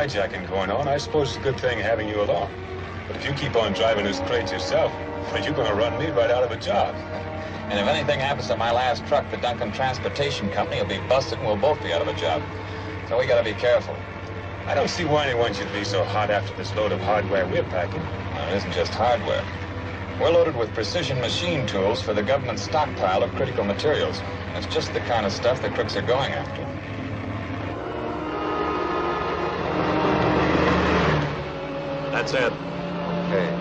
hijacking going on, I suppose it's a good thing having you along. But if you keep on driving those crates yourself, well, you're going to run me right out of a job. And if anything happens to my last truck, the Duncan Transportation Company will be busted and we'll both be out of a job. So we got to be careful. I don't see why anyone should be so hot after this load of hardware we're packing. Well, it isn't just hardware. We're loaded with precision machine tools for the government stockpile of critical materials. That's just the kind of stuff the crooks are going after. That's it. Okay.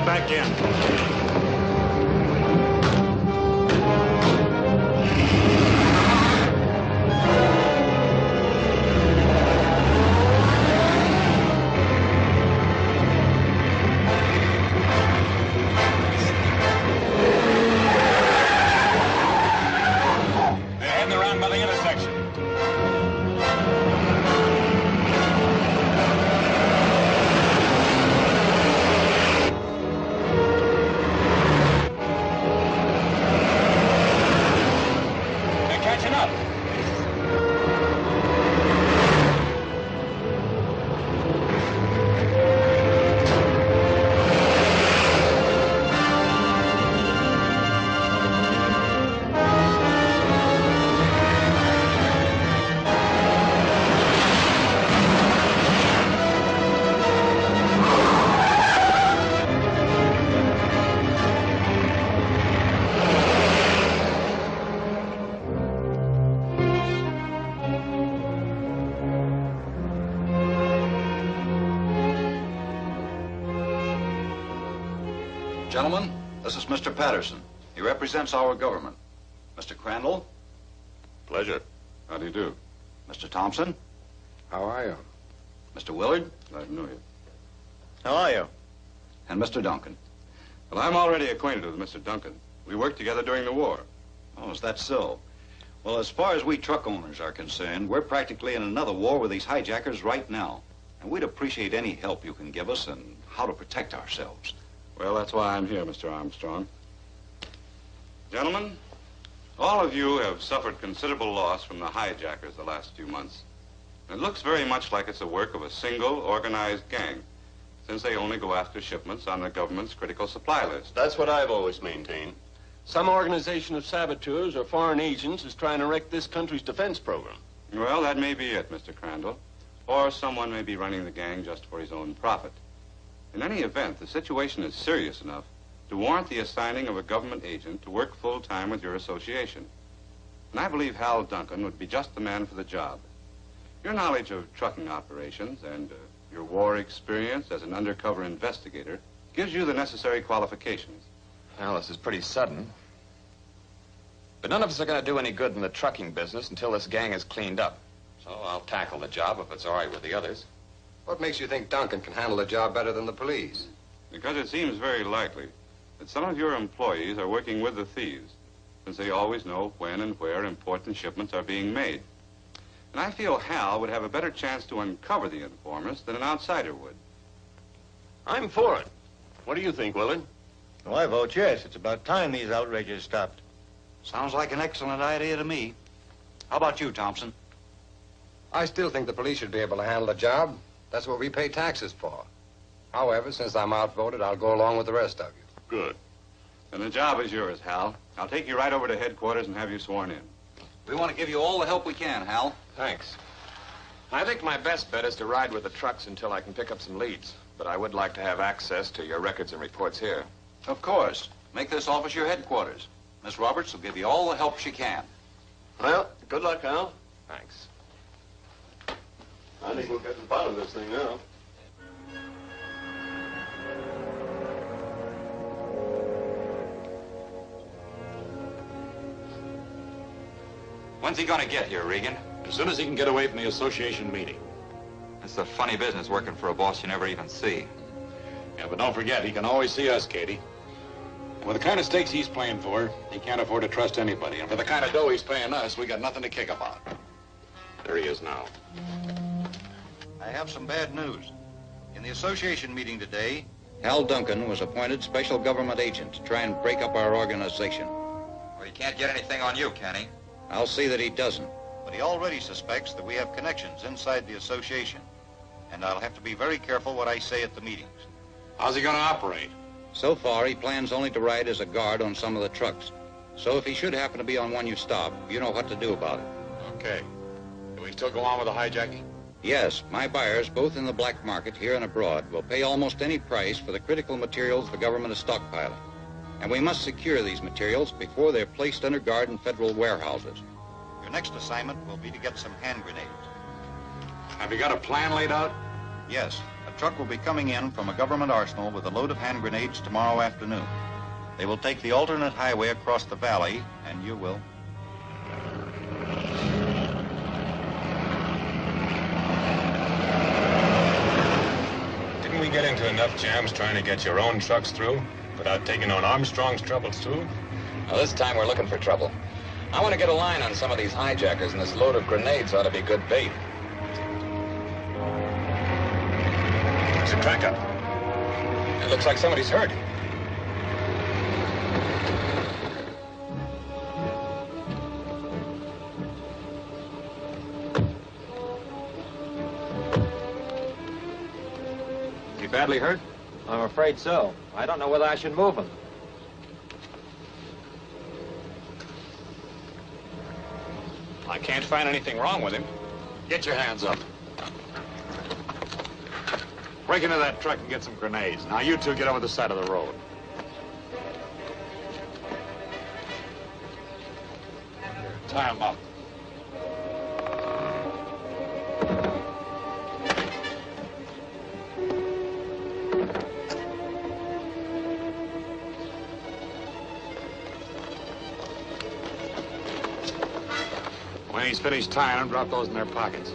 Back in. They're heading around by the intersection. Gentlemen, this is Mr. Patterson. He represents our government. Mr. Crandall. Pleasure. How do you do? Mr. Thompson. How are you? Mr. Willard. Glad to know you. How are you? And Mr. Duncan. Well, I'm already acquainted with Mr. Duncan. We worked together during the war. Oh, is that so? Well, as far as we truck owners are concerned, we're practically in another war with these hijackers right now. And we'd appreciate any help you can give us in how to protect ourselves. Well, that's why I'm here, Mr. Armstrong. Gentlemen, all of you have suffered considerable loss from the hijackers the last few months. It looks very much like it's the work of a single, organized gang, since they only go after shipments on the government's critical supply list. That's what I've always maintained. Some organization of saboteurs or foreign agents is trying to wreck this country's defense program. Well, that may be it, Mr. Crandall. Or someone may be running the gang just for his own profit. In any event, the situation is serious enough to warrant the assigning of a government agent to work full-time with your association. And I believe Hal Duncan would be just the man for the job. Your knowledge of trucking operations and your war experience as an undercover investigator gives you the necessary qualifications. Well, this is pretty sudden. But none of us are going to do any good in the trucking business until this gang is cleaned up. So I'll tackle the job if it's all right with the others. What makes you think Duncan can handle the job better than the police? Because it seems very likely that some of your employees are working with the thieves, since they always know when and where important shipments are being made. And I feel Hal would have a better chance to uncover the informers than an outsider would. I'm for it. What do you think, Willard? Well, I vote yes. It's about time these outrages stopped. Sounds like an excellent idea to me. How about you, Thompson? I still think the police should be able to handle the job. That's what we pay taxes for. However, since I'm outvoted, I'll go along with the rest of you. Good. Then the job is yours, Hal. I'll take you right over to headquarters and have you sworn in. We want to give you all the help we can, Hal. Thanks. I think my best bet is to ride with the trucks until I can pick up some leads. But I would like to have access to your records and reports here. Of course. Make this office your headquarters. Miss Roberts will give you all the help she can. Well, good luck, Hal. Thanks. I think we'll get to the bottom of this thing now. When's he gonna get here, Regan? As soon as he can get away from the association meeting. It's a funny business working for a boss you never even see. Yeah, but don't forget, he can always see us, Cady. With the kind of stakes he's playing for, he can't afford to trust anybody. And for the kind of dough he's paying us, we got nothing to kick about. There he is now. I have some bad news. In the association meeting today, Hal Duncan was appointed special government agent to try and break up our organization. Well, he can't get anything on you, can he? I'll see that he doesn't. But he already suspects that we have connections inside the association. And I'll have to be very careful what I say at the meetings. How's he going to operate? So far, he plans only to ride as a guard on some of the trucks. So if he should happen to be on one you stop, you know what to do about it. Okay. Do we still go on with the hijacking? Yes, my buyers, both in the black market here and abroad, will pay almost any price for the critical materials the government is stockpiling. And we must secure these materials before they're placed under guard in federal warehouses. Your next assignment will be to get some hand grenades. Have you got a plan laid out? Yes, a truck will be coming in from a government arsenal with a load of hand grenades tomorrow afternoon. They will take the alternate highway across the valley, and you will. Didn't we get into enough jams trying to get your own trucks through without taking on Armstrong's troubles, too? Well, this time we're looking for trouble. I want to get a line on some of these hijackers, and this load of grenades ought to be good bait. There's a track up. It looks like somebody's hurt. He badly hurt? I'm afraid so. I don't know whether I should move him. I can't find anything wrong with him. Get your hands up. Break into that truck and get some grenades. Now you two get over the side of the road. Tie him up. When he's finished tying them, drop those in their pockets.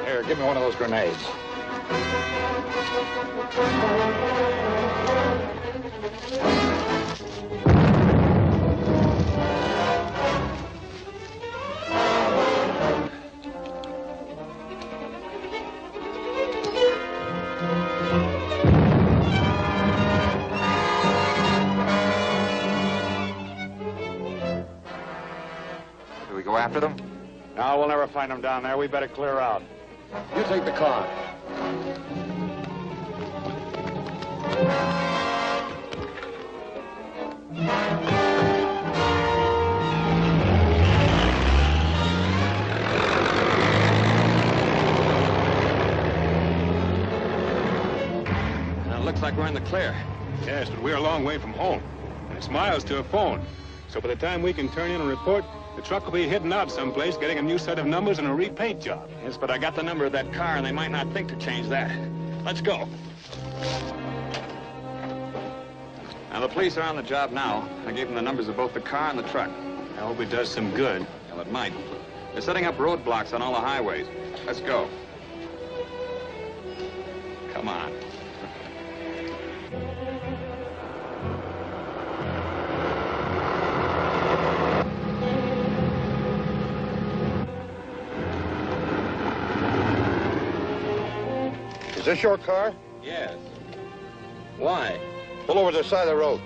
Here, give me one of those grenades. After them? No, we'll never find them down there. We better clear out. You take the car. It looks like we're in the clear. Yes, but we're a long way from home. And it's miles to a phone. So by the time we can turn in a report, the truck will be hidden out someplace, getting a new set of numbers and a repaint job. Yes, but I got the number of that car, and they might not think to change that. Let's go. Now, the police are on the job now. I gave them the numbers of both the car and the truck. I hope it does some good. Well, it might. They're setting up roadblocks on all the highways. Let's go. Come on. Is this your car? Yes. Why? Pull over to the side of the road.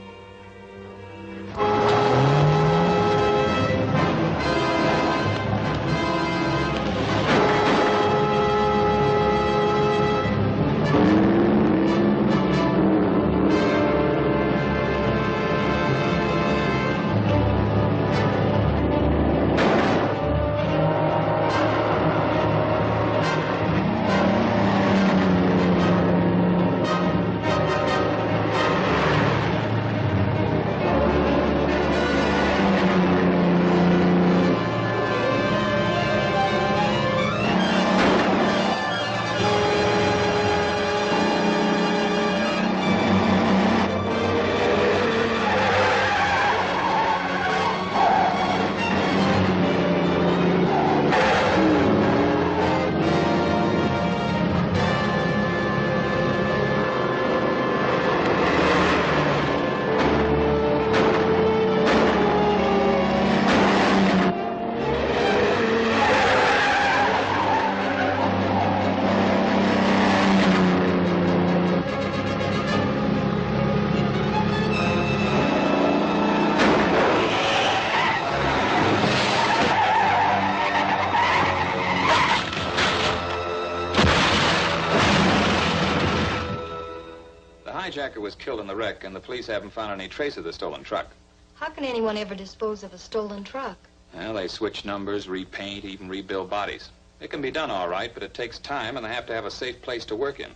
hijacker was killed in the wreck, and the police haven't found any trace of the stolen truck. How can anyone ever dispose of a stolen truck? Well, they switch numbers, repaint, even rebuild bodies. It can be done all right, but it takes time, and they have to have a safe place to work in.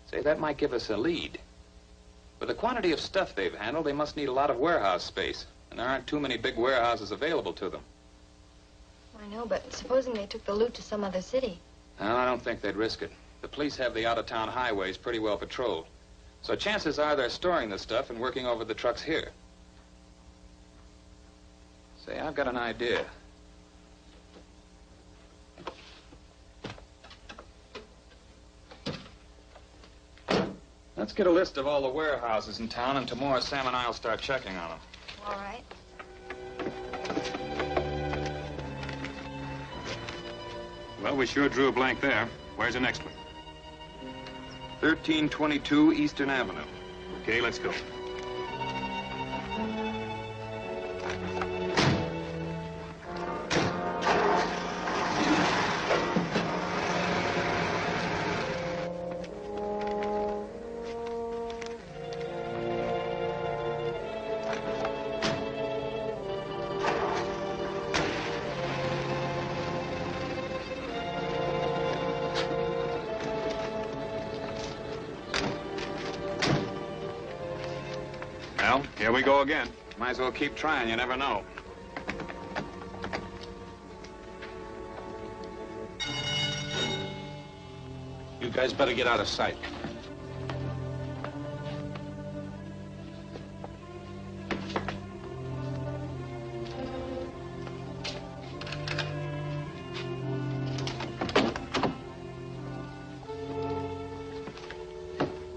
Say, that might give us a lead. With the quantity of stuff they've handled, they must need a lot of warehouse space, and there aren't too many big warehouses available to them. I know, but supposing they took the loot to some other city? No, I don't think they'd risk it. The police have the out-of-town highways pretty well patrolled. So chances are they're storing the stuff and working over the trucks here. Say, I've got an idea. Let's get a list of all the warehouses in town, and tomorrow Sam and I'll start checking on them. All right. Well, we sure drew a blank there. Where's the next one? 1322 Eastern Avenue. Okay, let's go. Well, here we go again. Might as well keep trying, you never know. You guys better get out of sight.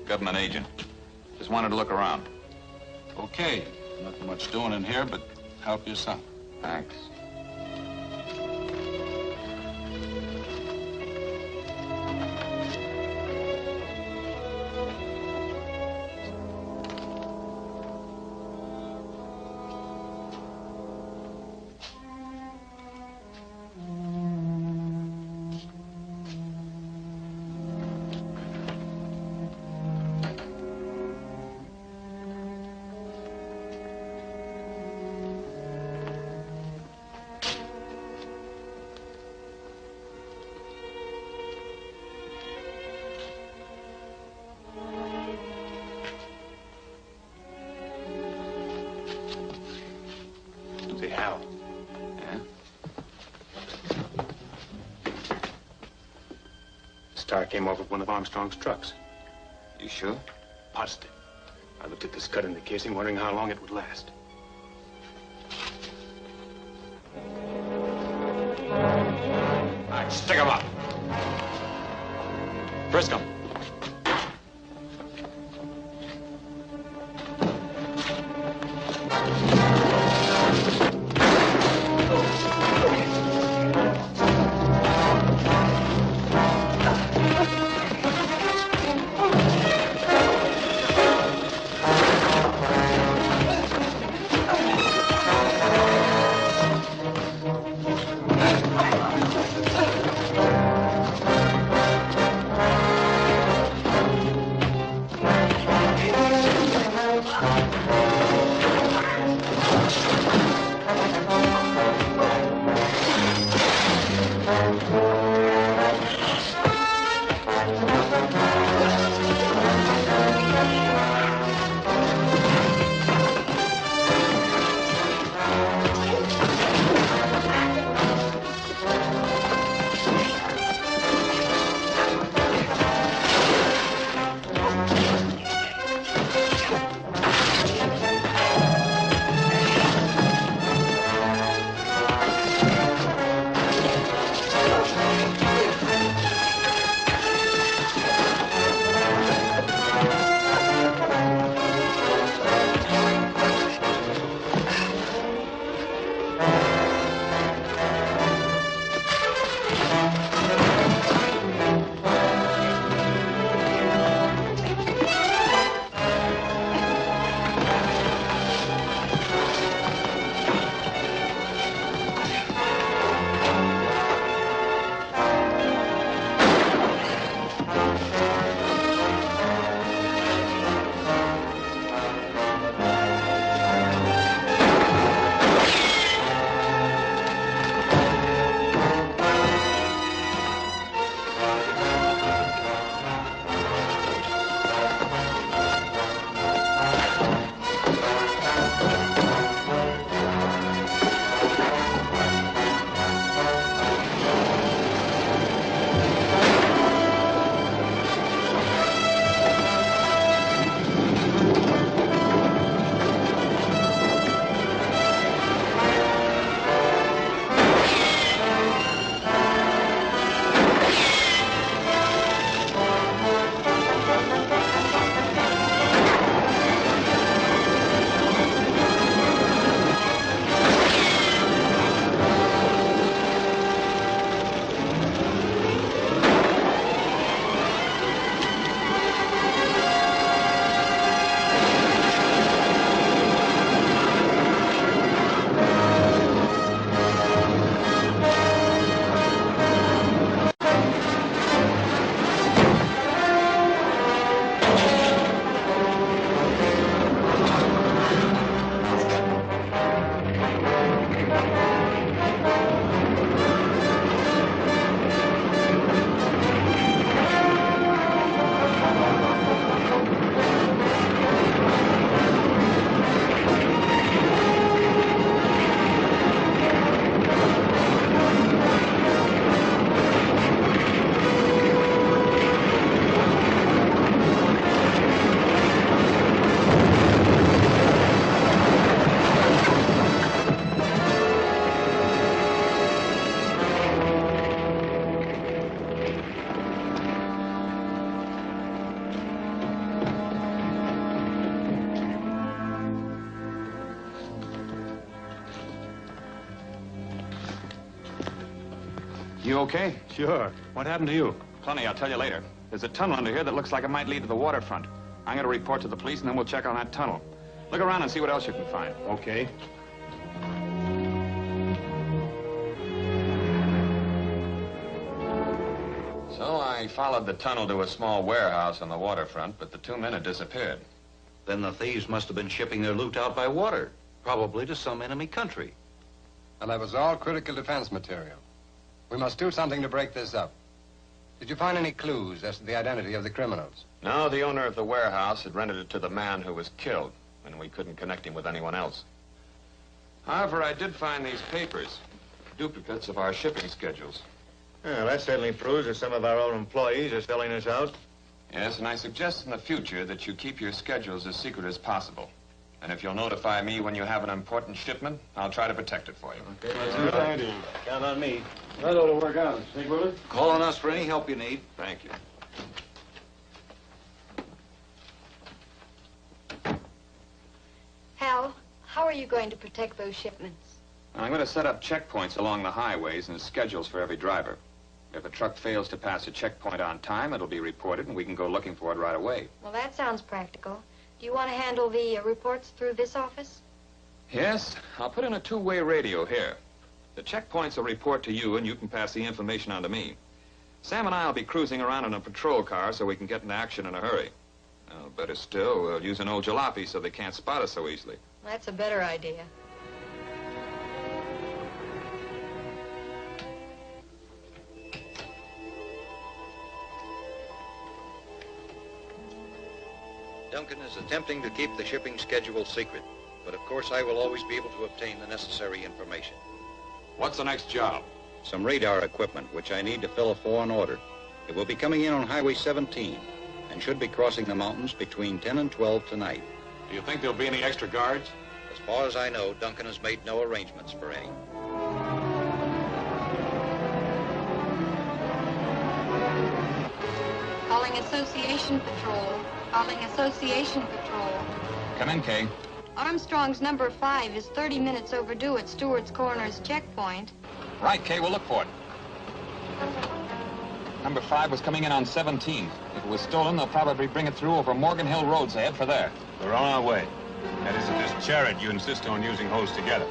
Government agent. Just wanted to look around. Okay. Nothing much doing in here, but help yourself. Thanks. Hal. Yeah? Star came off of one of Armstrong's trucks. You sure? Positive. I looked at this cut in the casing, wondering how long it would last. All right, stick 'em up. Frisk 'em. You okay? Sure. What happened to you? Plenty, I'll tell you later. There's a tunnel under here that looks like it might lead to the waterfront. I'm going to report to the police, and then we'll check on that tunnel. Look around and see what else you can find. Okay. So I followed the tunnel to a small warehouse on the waterfront, but the two men had disappeared. Then the thieves must have been shipping their loot out by water, probably to some enemy country. And that was all critical defense material. We must do something to break this up. Did you find any clues as to the identity of the criminals? No, the owner of the warehouse had rented it to the man who was killed, and we couldn't connect him with anyone else. However, I did find these papers, duplicates of our shipping schedules. Yeah, that certainly proves that some of our own employees are selling us out. Yes, and I suggest in the future that you keep your schedules as secret as possible. And if you'll notify me when you have an important shipment, I'll try to protect it for you. Okay, that's a good idea. Count on me. That ought to work out. Think, will it? Call on us for any help you need. Thank you. Hal, how are you going to protect those shipments? I'm going to set up checkpoints along the highways and schedules for every driver. If a truck fails to pass a checkpoint on time, it'll be reported, and we can go looking for it right away. Well, that sounds practical. Do you want to handle the reports through this office? Yes, I'll put in a two-way radio here. The checkpoints will report to you, and you can pass the information on to me. Sam and I will be cruising around in a patrol car so we can get into action in a hurry. Better still, we'll use an old jalopy so they can't spot us so easily. That's a better idea. Duncan is attempting to keep the shipping schedule secret, but of course I will always be able to obtain the necessary information. What's the next job? Some radar equipment, which I need to fill a foreign order. It will be coming in on Highway 17 and should be crossing the mountains between 10 and 12 tonight. Do you think there'll be any extra guards? As far as I know, Duncan has made no arrangements for any. Calling Association Patrol. Calling Association Patrol. Come in, Kay. Armstrong's number 5 is 30 minutes overdue at Stewart's Corners checkpoint. Right, Kay, we'll look for it. Number 5 was coming in on 17. If it was stolen, they'll probably bring it through over Morgan Hill Roads ahead for there. We're on our way. That is, if this chariot you insist on using holds together.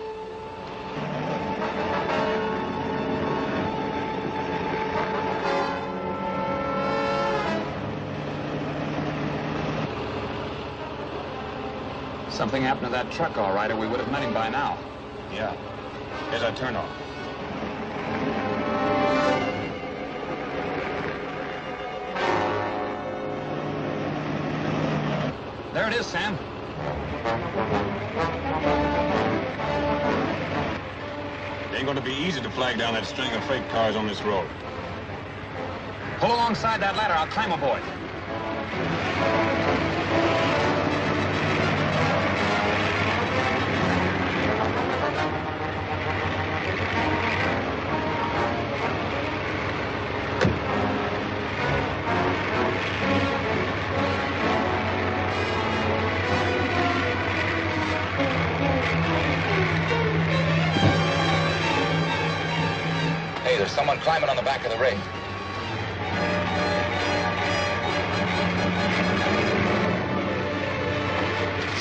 Something happened to that truck, all right, or we would have met him by now. Yeah. Here's our turnoff. There it is, Sam. It ain't going to be easy to flag down that string of freight cars on this road. Pull alongside that ladder. I'll climb aboard. Hey, there's someone climbing on the back of the rig.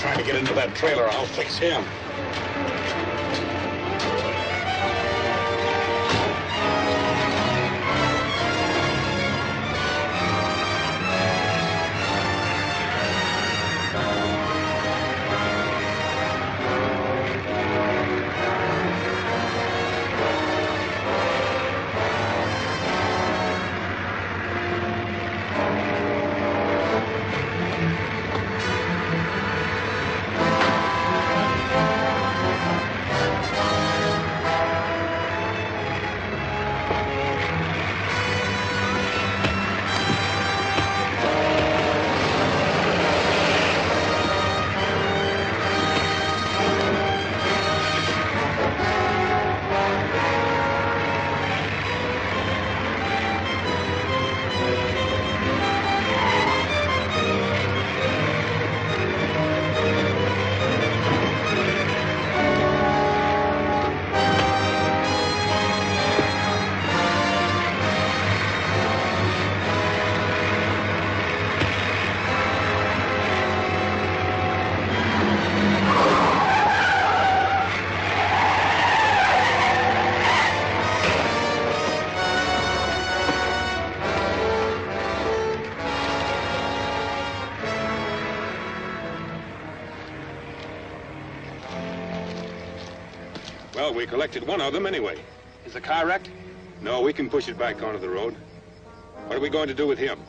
Trying to get into that trailer. I'll fix him. Well, we collected one of them anyway. Is the car wrecked? No, we can push it back onto the road. What are we going to do with him?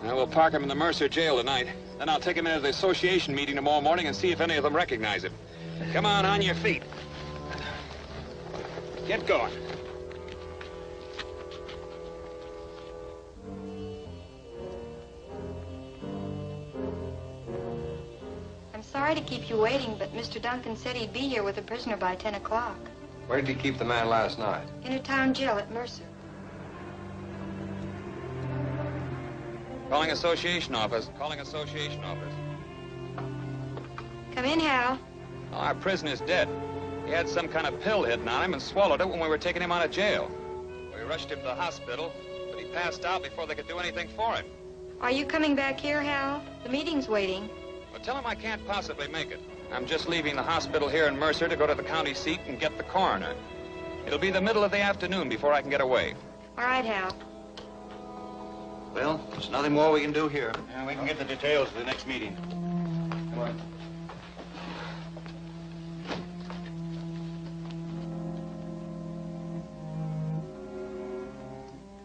We'll park him in the Mercer jail tonight. Then I'll take him into the association meeting tomorrow morning and see if any of them recognize him. Come on your feet. Get going. I'm sorry to keep you waiting, but Mr. Duncan said he'd be here with the prisoner by 10 o'clock. Where did he keep the man last night? In a town jail at Mercer. Calling association office. Calling association office. Come in, Hal. Oh, our prisoner's dead. He had some kind of pill hidden on him and swallowed it when we were taking him out of jail. We rushed him to the hospital, but he passed out before they could do anything for him. Are you coming back here, Hal? The meeting's waiting. Well, tell him I can't possibly make it. I'm just leaving the hospital here in Mercer to go to the county seat and get the coroner. It'll be the middle of the afternoon before I can get away. All right, Hal. Well, there's nothing more we can do here. Yeah, we can get the details for the next meeting. Come on.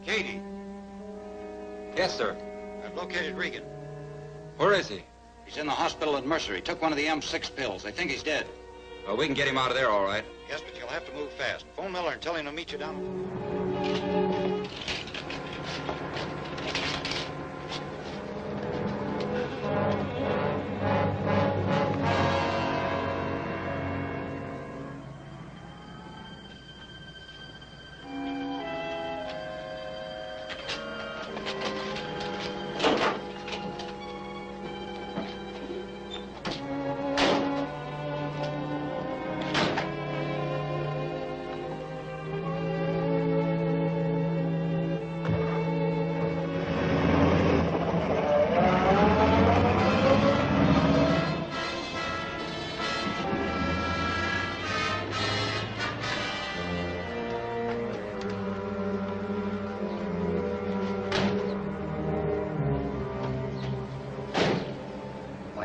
Cady, Yes, sir. I've located Regan. Where is he? He's in the hospital at Mercer. He took one of the M6 pills. They think he's dead. We can get him out of there, all right. Yes, but you'll have to move fast. Phone Miller and tell him to meet you down.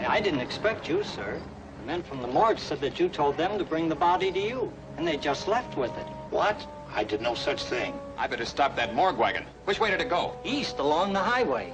I didn't expect you, sir. The men from the morgue said that you told them to bring the body to you, and they just left with it. What? I did no such thing. I better stop that morgue wagon. Which way did it go? East along the highway.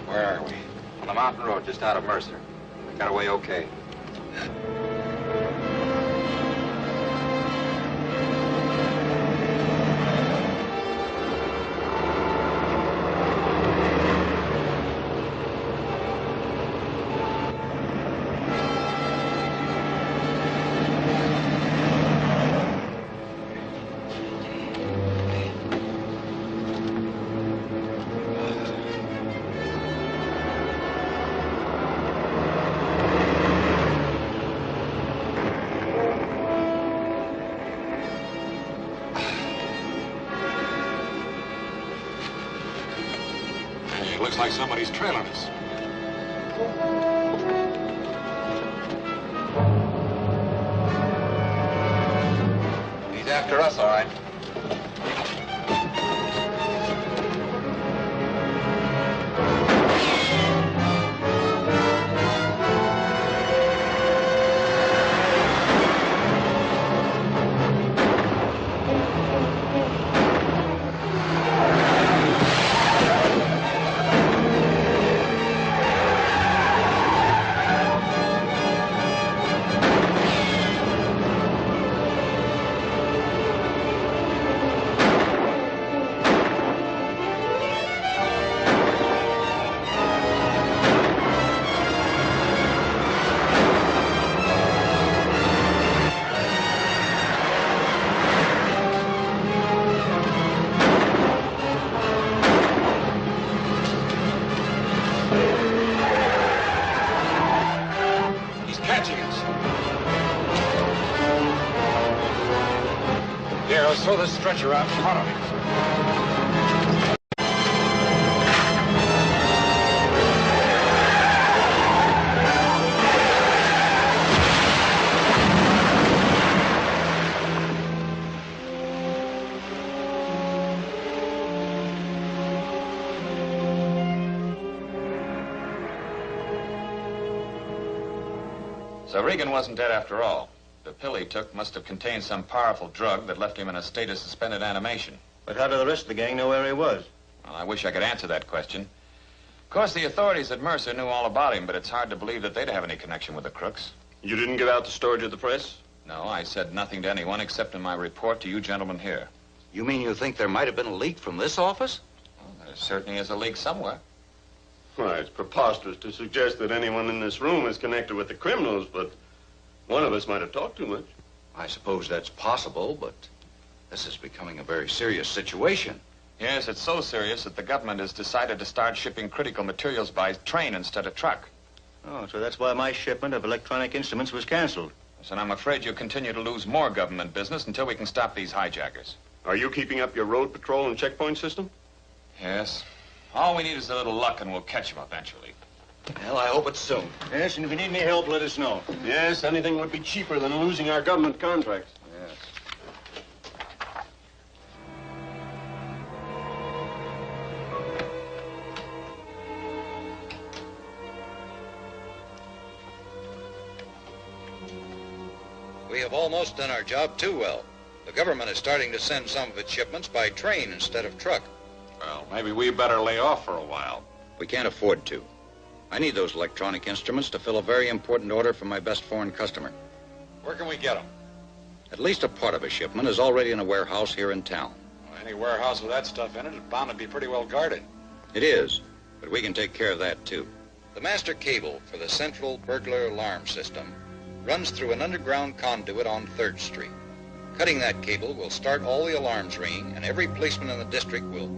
Where are we? On the mountain road just out of Mercer. We got away okay. It looks like somebody's trailing us. He's after us, all right. let's throw this stretcher out in front of me. So Regan wasn't dead after all. The pill he took must have contained some powerful drug that left him in a state of suspended animation. But how did the rest of the gang know where he was? Well, I wish I could answer that question. Of course, the authorities at Mercer knew all about him, but it's hard to believe that they'd have any connection with the crooks. You didn't give out the story to the press? No, I said nothing to anyone except in my report to you gentlemen here. You mean you think there might have been a leak from this office? Well, there certainly is a leak somewhere. Why, it's preposterous to suggest that anyone in this room is connected with the criminals, but one of us might have talked too much. I suppose that's possible, but this is becoming a very serious situation. Yes, it's so serious that the government has decided to start shipping critical materials by train instead of truck. Oh, so that's why my shipment of electronic instruments was canceled. Yes, and I'm afraid you'll continue to lose more government business until we can stop these hijackers. Are you keeping up your road patrol and checkpoint system? Yes. All we need is a little luck and we'll catch them eventually. Well, I hope it's soon. Yes, and if you need any help, let us know. Yes, anything would be cheaper than losing our government contracts. Yes. We have almost done our job too well. The government is starting to send some of its shipments by train instead of truck. Well, maybe we better lay off for a while. We can't afford to. I need those electronic instruments to fill a very important order from my best foreign customer. Where can we get them? At least a part of a shipment is already in a warehouse here in town. Well, any warehouse with that stuff in it is bound to be pretty well guarded. It is, but we can take care of that too. The master cable for the central burglar alarm system runs through an underground conduit on 3rd Street. Cutting that cable will start all the alarms ringing, and every policeman in the district will...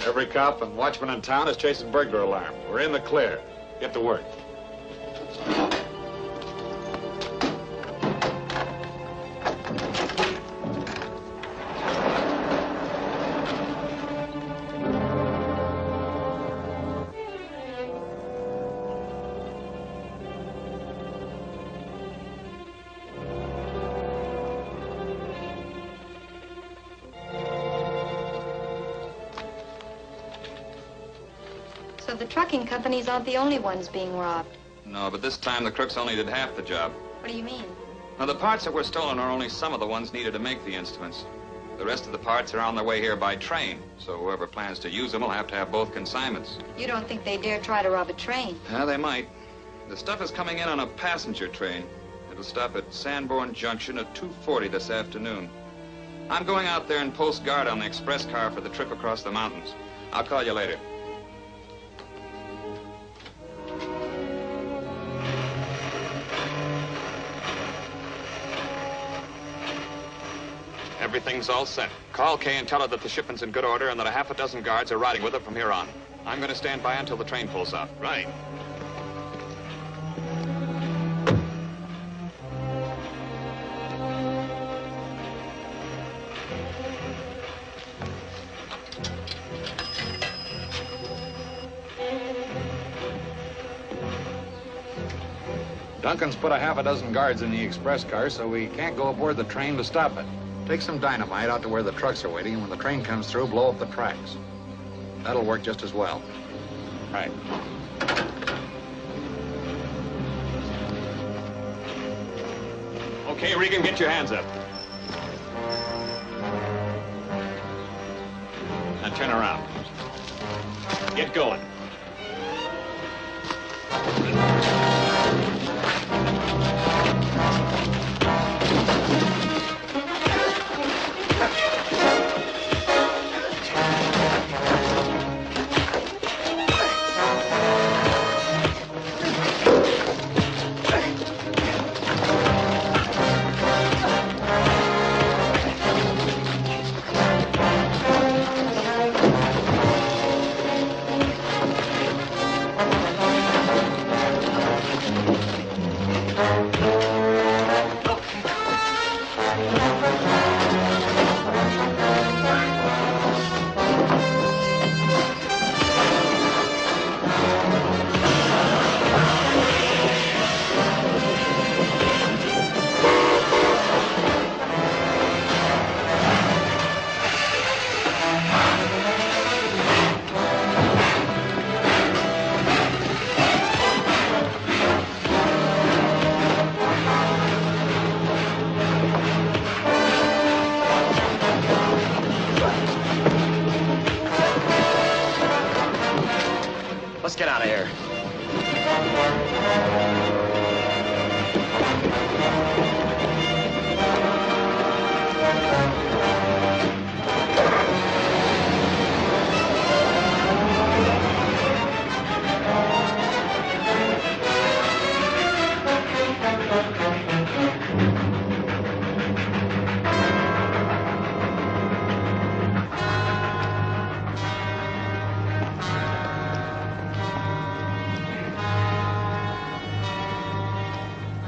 Every cop and watchman in town is chasing burglar alarms. We're in the clear. Get to work. So the trucking companies aren't the only ones being robbed. No, but this time the crooks only did half the job. What do you mean? Now, the parts that were stolen are only some of the ones needed to make the instruments. The rest of the parts are on their way here by train, so whoever plans to use them will have to have both consignments. You don't think they dare try to rob a train? Yeah, they might. The stuff is coming in on a passenger train. It'll stop at Sanborn Junction at 2:40 this afternoon. I'm going out there and post guard on the express car for the trip across the mountains. I'll call you later. Everything's all set. Call Kay and tell her that the shipment's in good order and that a half a dozen guards are riding with her from here on. I'm going to stand by until the train pulls off. Right. Duncan's put a half a dozen guards in the express car, so we can't go aboard the train to stop it. Take some dynamite out to where the trucks are waiting, and when the train comes through, blow up the tracks. That'll work just as well. Right. Okay, Regan, get your hands up. Now turn around. Get going. Let's get out of here.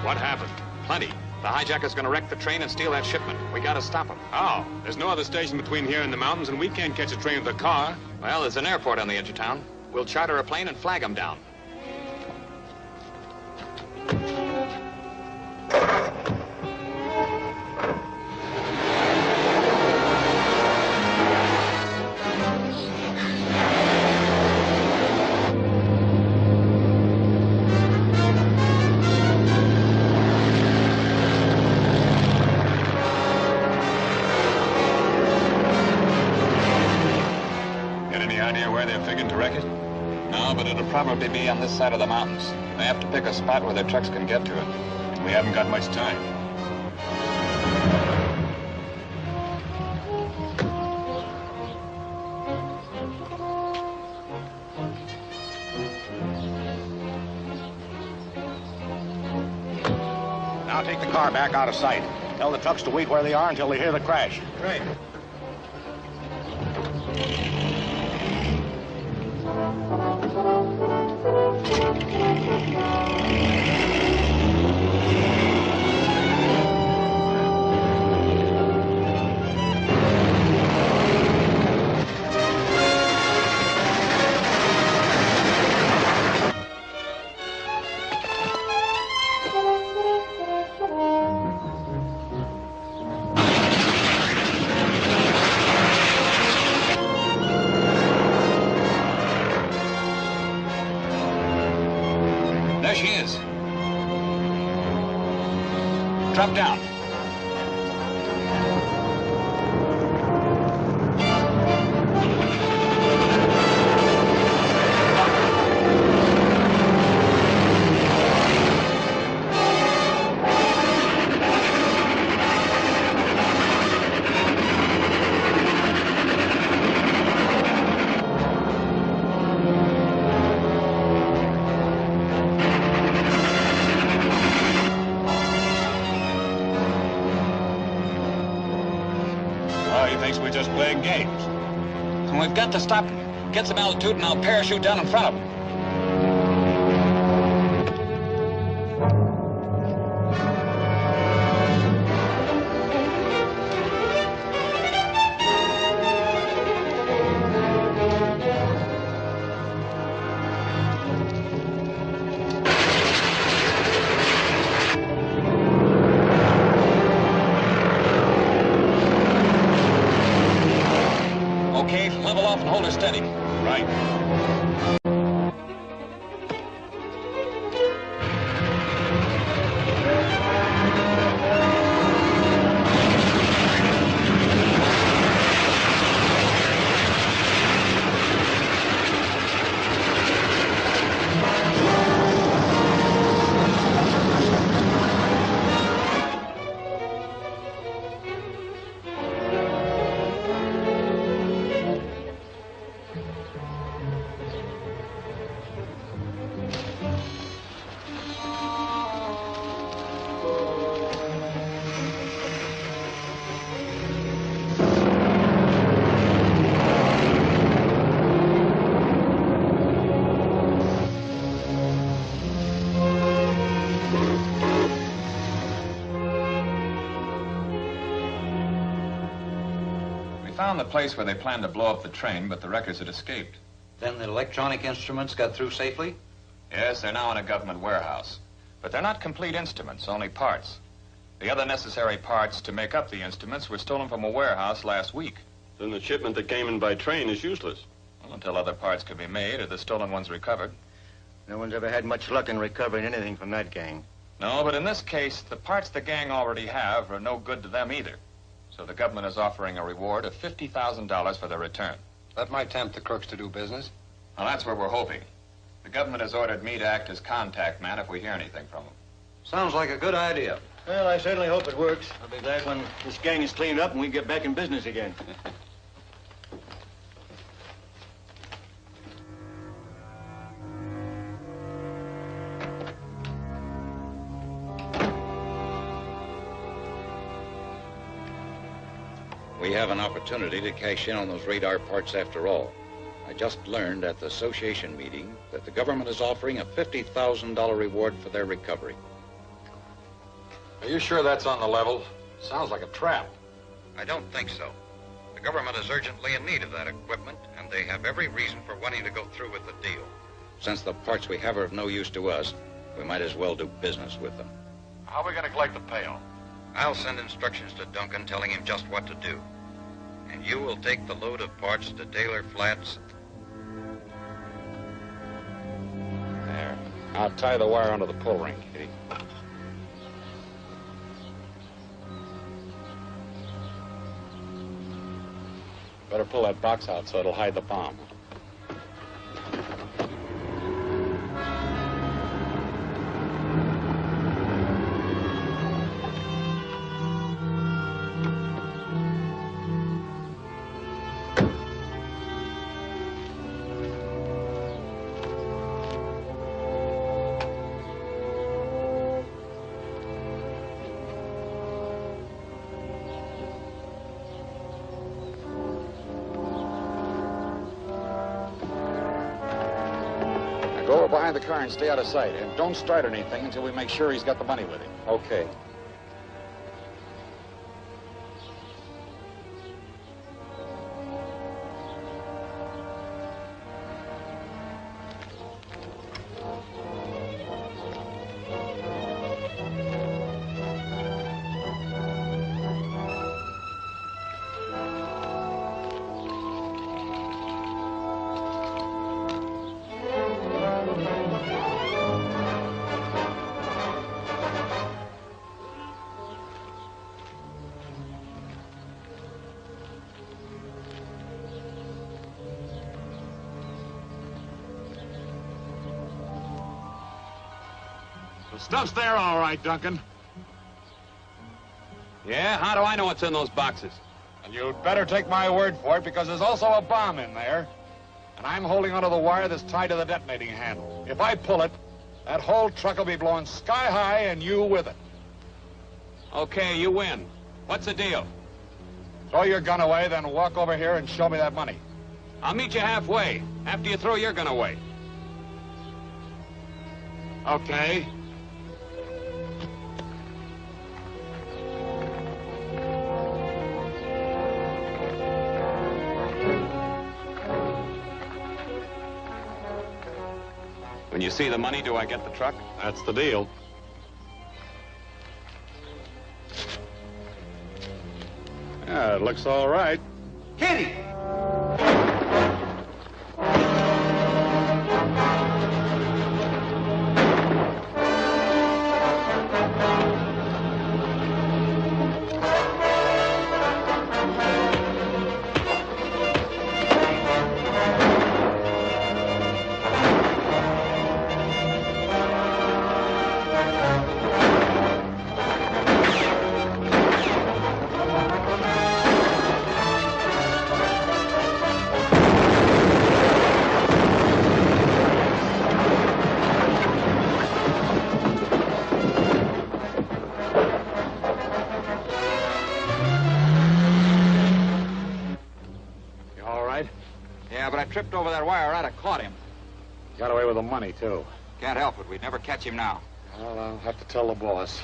What happened? Plenty. The hijacker's gonna wreck the train and steal that shipment. We gotta stop him. How? There's no other station between here and the mountains, and we can't catch a train with a car. Well, there's an airport on the edge of town. We'll charter a plane and flag him down. Probably be on this side of the mountains. They have to pick a spot where their trucks can get to it. We haven't got much time. Now take the car back out of sight. Tell the trucks to wait where they are until they hear the crash. Right. There she is. Drop down. Oh, he thinks we're just playing games. And we've got to stop him. Get some altitude and I'll parachute down in front of him. Level off and hold her steady. Right. Found the place where they planned to blow up the train, but the wreckers had escaped. Then the electronic instruments got through safely? Yes, they're now in a government warehouse. But they're not complete instruments, only parts. The other necessary parts to make up the instruments were stolen from a warehouse last week. Then the shipment that came in by train is useless. Well, until other parts can be made or the stolen ones recovered. No one's ever had much luck in recovering anything from that gang. No, but in this case, the parts the gang already have are no good to them either. So the government is offering a reward of $50,000 for their return. That might tempt the crooks to do business. Well, that's what we're hoping. The government has ordered me to act as contact man if we hear anything from them. Sounds like a good idea. Well, I certainly hope it works. I'll be glad when this gang is cleaned up and we get back in business again. We have an opportunity to cash in on those radar parts after all. I just learned at the association meeting that the government is offering a $50,000 reward for their recovery. Are you sure that's on the level? Sounds like a trap. I don't think so. The government is urgently in need of that equipment, and they have every reason for wanting to go through with the deal. Since the parts we have are of no use to us, we might as well do business with them. How are we going to collect the payoff? I'll send instructions to Duncan telling him just what to do. And you will take the load of parts to Taylor Flats. There. I'll tie the wire onto the pull ring, Cady. Better pull that box out so it'll hide the bomb. Go over behind the car and stay out of sight. And don't start anything until we make sure he's got the money with him. Okay. The stuff's there all right, Duncan. Yeah? How do I know what's in those boxes? And you'd better take my word for it, because there's also a bomb in there. And I'm holding onto the wire that's tied to the detonating handle. If I pull it, that whole truck will be blowing sky high and you with it. Okay, you win. What's the deal? Throw your gun away, then walk over here and show me that money. I'll meet you halfway, after you throw your gun away. Okay. When you see the money, do I get the truck? That's the deal. Yeah, it looks all right. Cady! Yeah, but I tripped over that wire. I'd have caught him. Got away with the money, too. Can't help it. We'd never catch him now. Well, I'll have to tell the boss.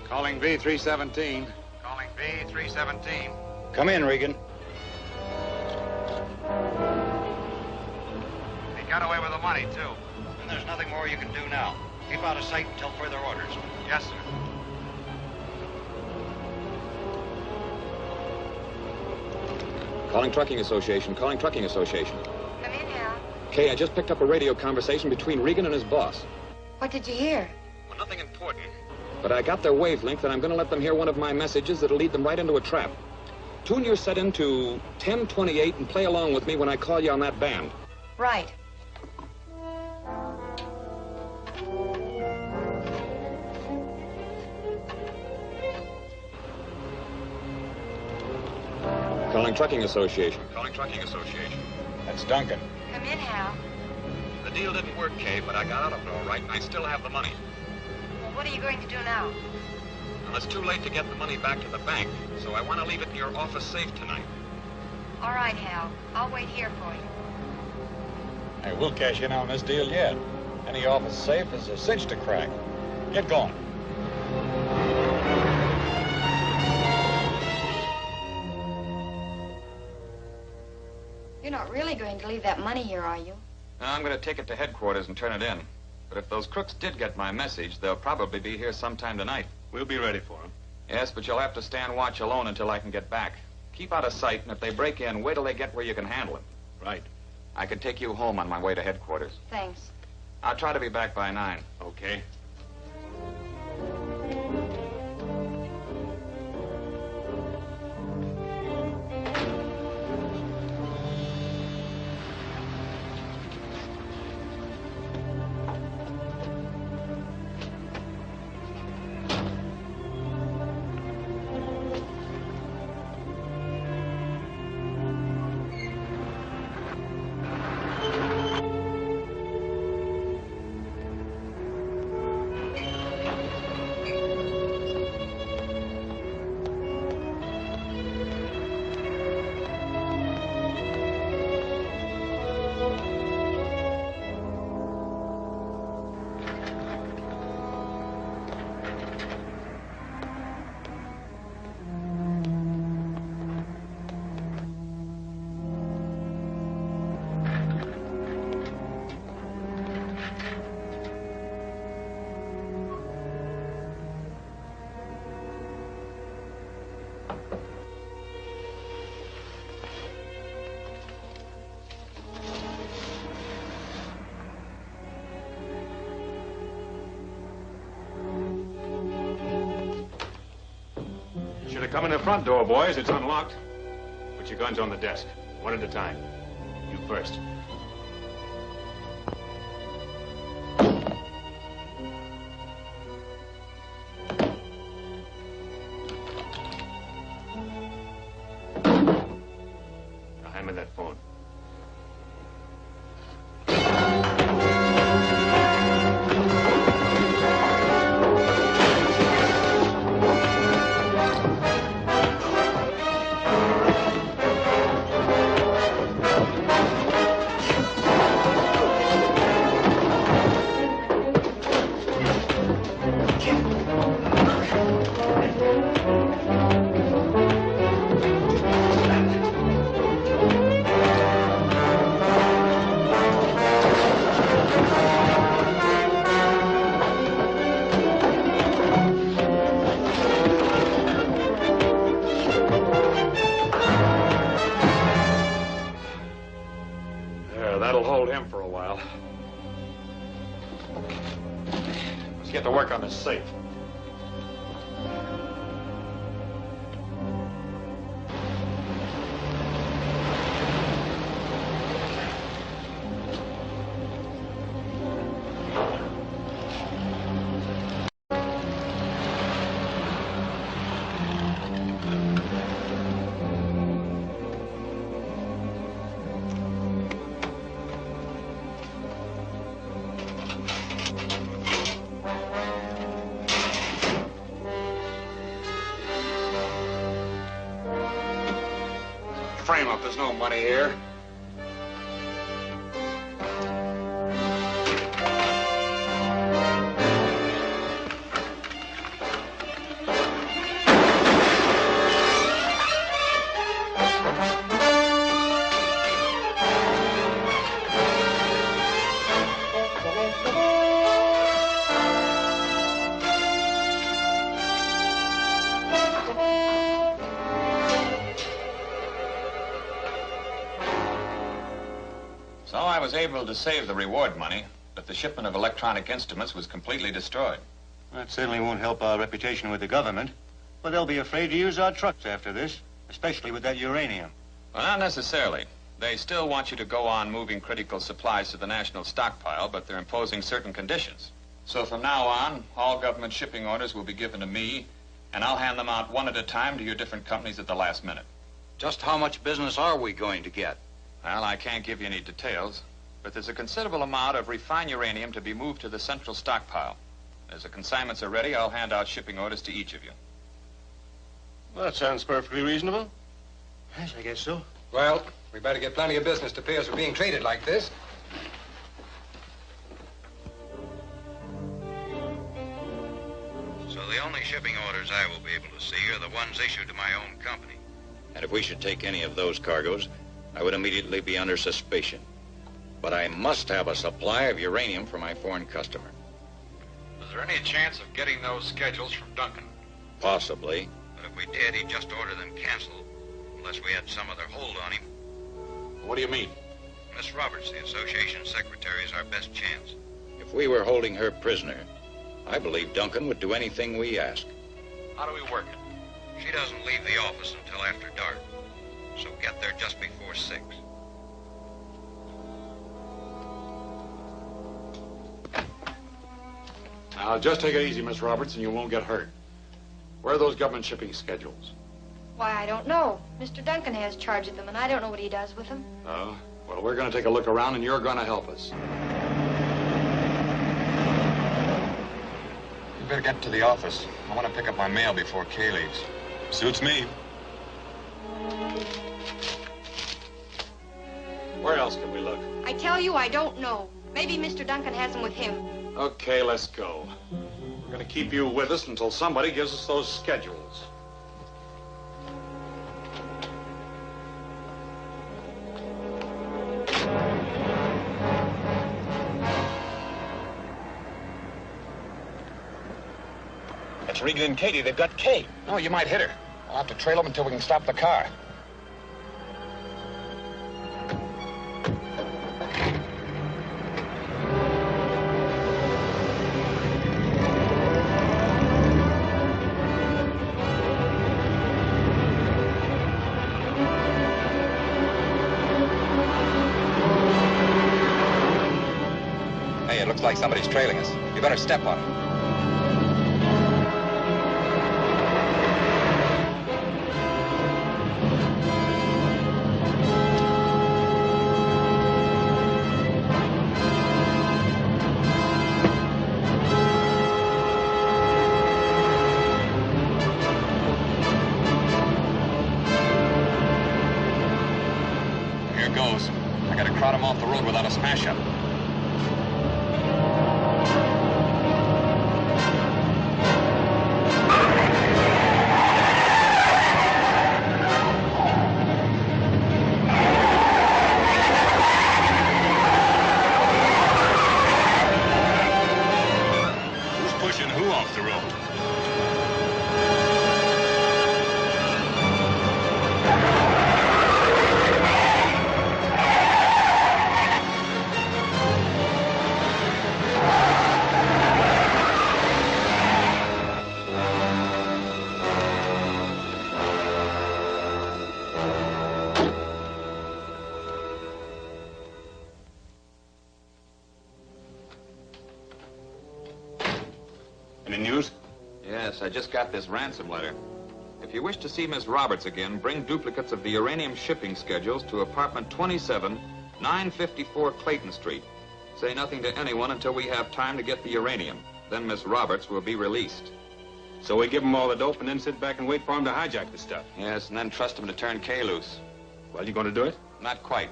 Calling V317. Calling V317. Come in, Regan. He got away with the money, too. And there's nothing more you can do now. Keep out of sight until further orders. Yes, sir. Calling Trucking Association. Calling Trucking Association. Come in, Hal. Kay, I just picked up a radio conversation between Regan and his boss. What did you hear? Well, nothing important. But I got their wavelength, and I'm going to let them hear one of my messages that'll lead them right into a trap. Tune your set into 1028 and play along with me when I call you on that band. Right. Calling Trucking Association. Calling Trucking Association. That's Duncan. Come in, Hal. The deal didn't work, Kay, but I got out of it all right, and I still have the money. Well, what are you going to do now? Well, it's too late to get the money back to the bank, so I want to leave it in your office safe tonight. All right, Hal. I'll wait here for you. Hey, we'll cash in on this deal yet. Any office safe is a cinch to crack. Get going. You're not really going to leave that money here, are you? No, I'm going to take it to headquarters and turn it in. But if those crooks did get my message, they'll probably be here sometime tonight. We'll be ready for them. Yes, but you'll have to stand watch alone until I can get back. Keep out of sight, and if they break in, wait till they get where you can handle it. Right. I could take you home on my way to headquarters. Thanks. I'll try to be back by 9. Okay. Come in the front door, boys. It's unlocked. Put your guns on the desk, one at a time. You first. Let's get to work on this safe. Frame up, there's no money here. So I was able to save the reward money, but the shipment of electronic instruments was completely destroyed. That certainly won't help our reputation with the government. But they'll be afraid to use our trucks after this, especially with that uranium. Well, not necessarily. They still want you to go on moving critical supplies to the national stockpile, but they're imposing certain conditions. So from now on, all government shipping orders will be given to me, and I'll hand them out one at a time to your different companies at the last minute. Just how much business are we going to get? Well, I can't give you any details, but there's a considerable amount of refined uranium to be moved to the central stockpile. As the consignments are ready, I'll hand out shipping orders to each of you. Well, that sounds perfectly reasonable. Yes, I guess so. Well, we better get plenty of business to pay us for being treated like this. So the only shipping orders I will be able to see are the ones issued to my own company. And if we should take any of those cargoes, I would immediately be under suspicion. But I must have a supply of uranium for my foreign customer. Is there any chance of getting those schedules from Duncan? Possibly. But if we did, he'd just order them canceled, unless we had some other hold on him. What do you mean? Miss Roberts, the association secretary, is our best chance. If we were holding her prisoner, I believe Duncan would do anything we ask. How do we work it? She doesn't leave the office until after dark, so get there just before 6. Now, just take it easy, Miss Roberts, and you won't get hurt. Where are those government shipping schedules? Why, I don't know. Mr. Duncan has charge of them, and I don't know what he does with them. Oh, well, we're going to take a look around, and you're going to help us. You better get to the office. I want to pick up my mail before Kay leaves. Suits me. Where else can we look? I tell you, I don't know. Maybe Mr. Duncan has them with him. Okay, let's go. We're going to keep you with us until somebody gives us those schedules. It's Regan and Cady. They've got Kay. No, you might hit her. I'll have to trail them until we can stop the car. Hey, it looks like somebody's trailing us. You better step on it. I gotta crowd him off the road without a smash-up. Who's pushing who off the road? Any news? Yes, I just got this ransom letter. If you wish to see Miss Roberts again, bring duplicates of the uranium shipping schedules to apartment 27, 954 Clayton Street. Say nothing to anyone until we have time to get the uranium. Then Miss Roberts will be released. So we give them all the dope and then sit back and wait for them to hijack the stuff? Yes, and then trust them to turn Kay loose. Well, you going to do it? Not quite.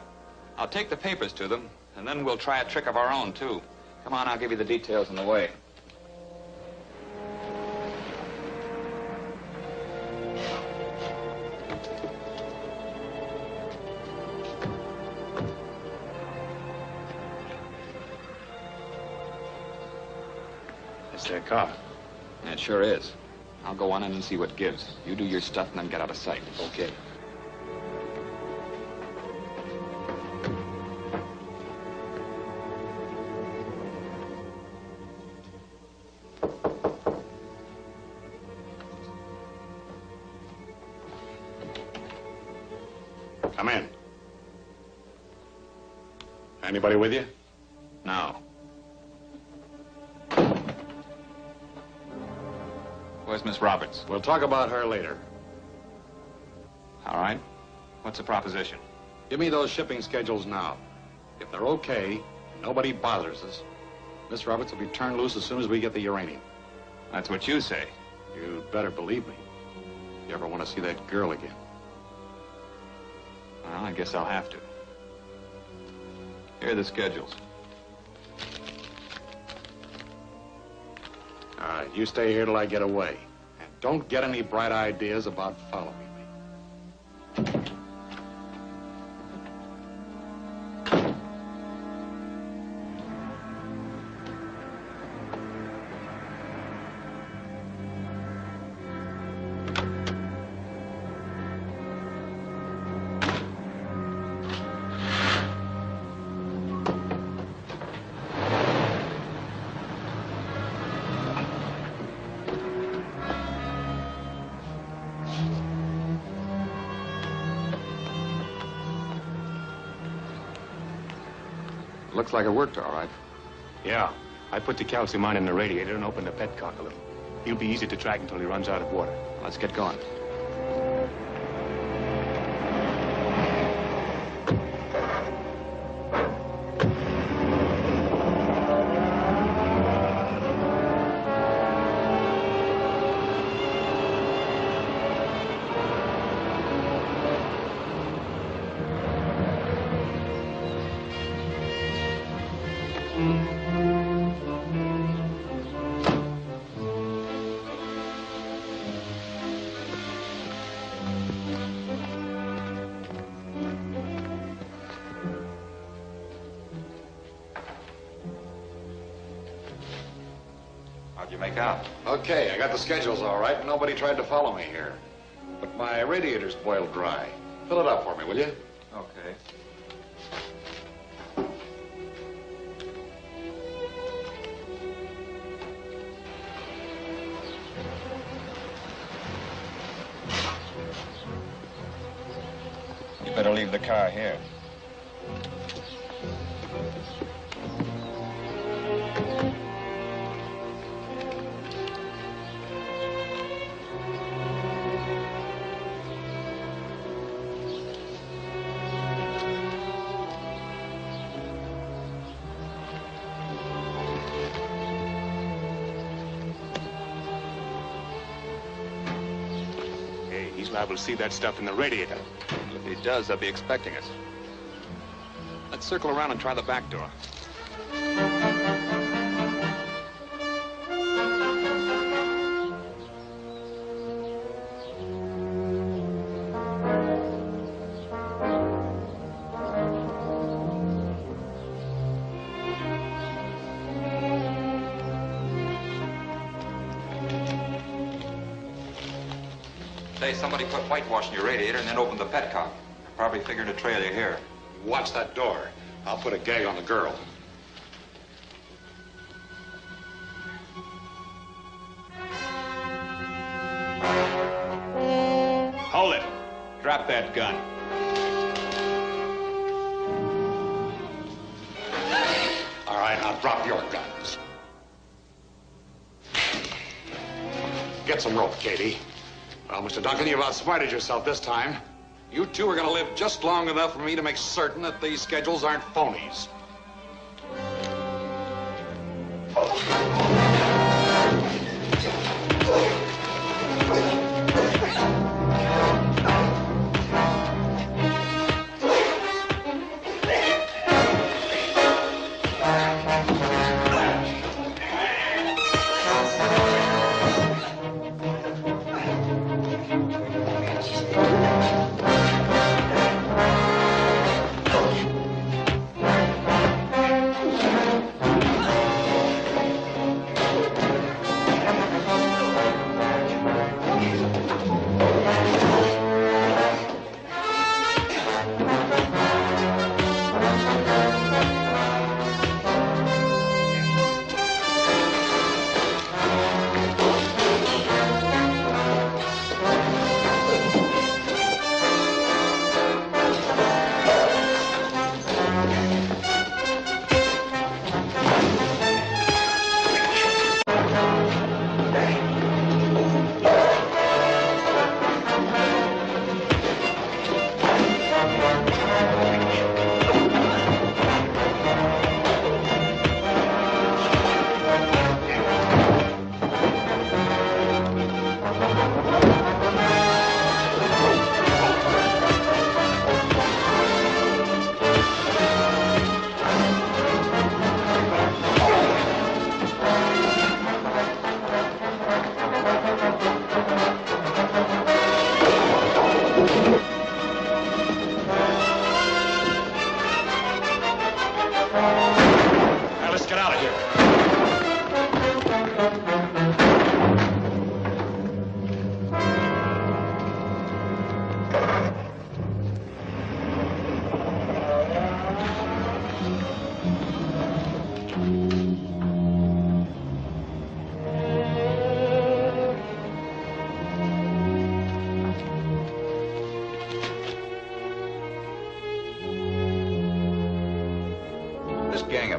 I'll take the papers to them, and then we'll try a trick of our own, too. Come on, I'll give you the details on the way. It's their car. It sure is. I'll go on in and see what gives. You do your stuff and then get out of sight. Okay. Come in. Anybody with you? No. Where's Miss Roberts? We'll talk about her later. All right. What's the proposition? Give me those shipping schedules now. If they're okay, nobody bothers us. Miss Roberts will be turned loose as soon as we get the uranium. That's what you say. You'd better believe me. If you ever want to see that girl again. Well, I guess I'll have to. Here are the schedules. All right, you stay here till I get away. And don't get any bright ideas about following me. Looks like it worked all right. Yeah. I put the calcium on in the radiator and opened the petcock a little. He'll be easy to track until he runs out of water. Let's get going. How'd you make out? Okay, I got the schedules all right. Nobody tried to follow me here. But my radiator's boiled dry. Fill it up for me, will you? Okay. You better leave the car here. He's liable to see that stuff in the radiator. If he does, they'll be expecting us. Let's circle around and try the back door. Say, somebody put whitewash in your radiator and then opened the petcock. Probably figuring to trail you here. Watch that door. I'll put a gag on the girl. Hold it. Drop that gun. All right, now drop your guns. Get some rope, Cady. Well, Mr. Duncan, you've outsmarted yourself this time. You two are going to live just long enough for me to make certain that these schedules aren't phonies.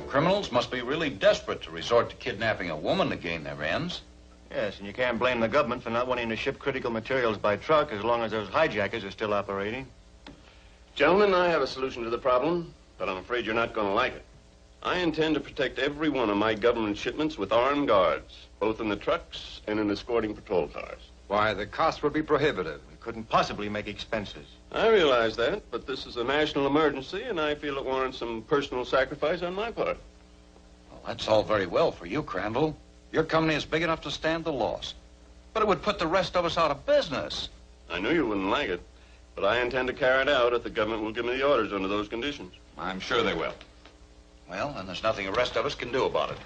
Criminals must be really desperate to resort to kidnapping a woman to gain their ends. Yes, and you can't blame the government for not wanting to ship critical materials by truck as long as those hijackers are still operating. Gentlemen, I have a solution to the problem, but I'm afraid you're not going to like it. I intend to protect every one of my government shipments with armed guards, both in the trucks and in escorting patrol cars. Why, the cost would be prohibitive. We couldn't possibly make expenses. I realize that, but this is a national emergency, and I feel it warrants some personal sacrifice on my part. Well, that's all very well for you, Crandall. Your company is big enough to stand the loss. But it would put the rest of us out of business. I knew you wouldn't like it, but I intend to carry it out if the government will give me the orders under those conditions. I'm sure they will. Well, then there's nothing the rest of us can do about it.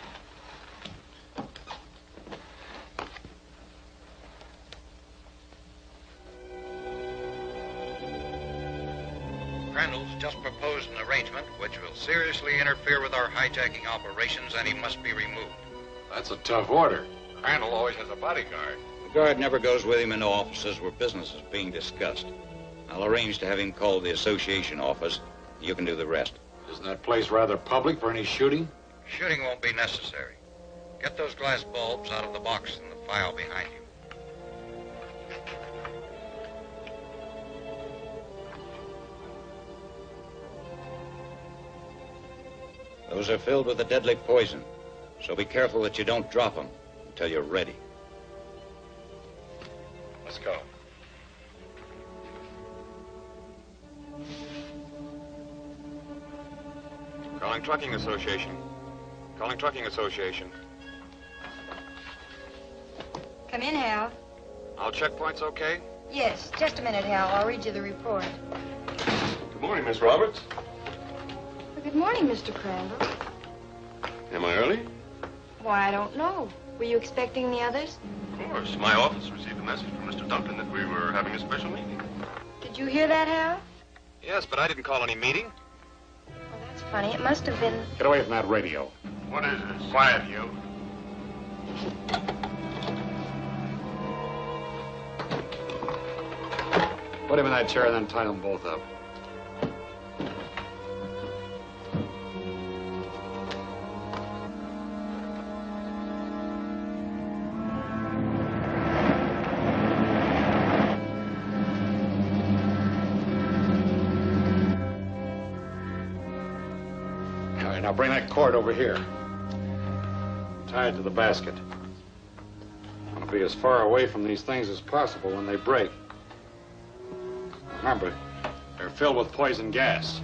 Crandall's just proposed an arrangement which will seriously interfere with our hijacking operations, and he must be removed. That's a tough order. Crandall always has a bodyguard. The guard never goes with him into offices where business is being discussed. I'll arrange to have him call the association office. You can do the rest. Isn't that place rather public for any shooting? Shooting won't be necessary. Get those glass bulbs out of the box in the file behind you. Those are filled with a deadly poison, so be careful that you don't drop them until you're ready. Let's go. Calling Trucking Association. Calling Trucking Association. Come in, Hal. All checkpoints okay? Yes, just a minute, Hal. I'll read you the report. Good morning, Miss Roberts. Well, good morning, Mr. Crandall. Am I early? Why, I don't know. Were you expecting the others? Of course. My office received a message from Mr. Duncan that we were having a special meeting. Did you hear that, Hal? Yes, but I didn't call any meeting. Well, that's funny. It must have been... Get away from that radio. What is this? Quiet, you. Put him in that chair and then tie them both up. I'll bring that cord over here. Tie it to the basket. I want to be as far away from these things as possible when they break. Remember, they're filled with poison gas.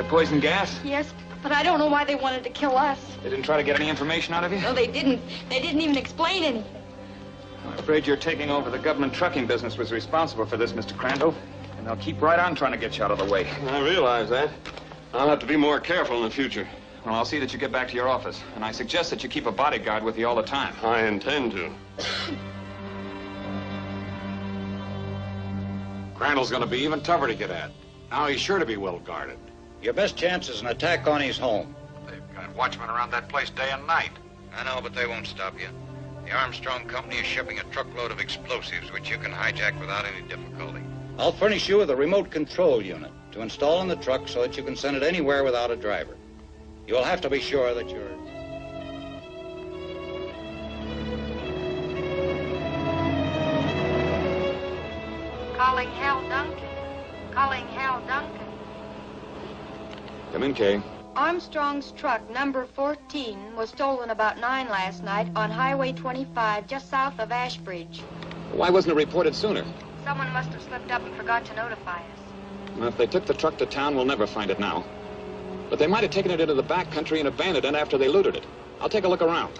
Poison gas? Yes, but I don't know why they wanted to kill us. They didn't try to get any information out of you? No, they didn't. They didn't even explain any. I'm afraid your taking over the government trucking business was responsible for this, Mr. Crandall. And they'll keep right on trying to get you out of the way. I realize that. I'll have to be more careful in the future. Well, I'll see that you get back to your office. And I suggest that you keep a bodyguard with you all the time. I intend to. Crandall's going to be even tougher to get at. Now he's sure to be well guarded. Your best chance is an attack on his home. They've got watchmen around that place day and night. I know, but they won't stop you. The Armstrong Company is shipping a truckload of explosives, which you can hijack without any difficulty. I'll furnish you with a remote control unit to install in the truck so that you can send it anywhere without a driver. You'll have to be sure that you're... Calling Hal Duncan. Calling Hal Duncan. Come in, Kay. Armstrong's truck, number 14, was stolen about 9 last night on Highway 25, just south of Ashbridge. Why wasn't it reported sooner? Someone must have slipped up and forgot to notify us. Well, if they took the truck to town, we'll never find it now. But they might have taken it into the back country and abandoned it after they looted it. I'll take a look around.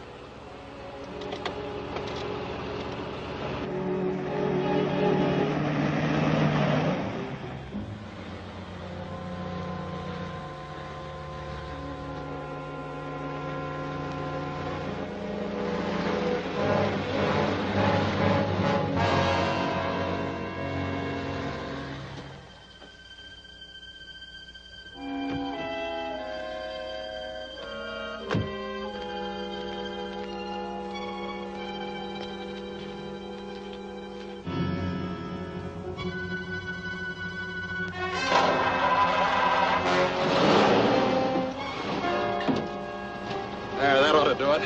There, that ought to do it.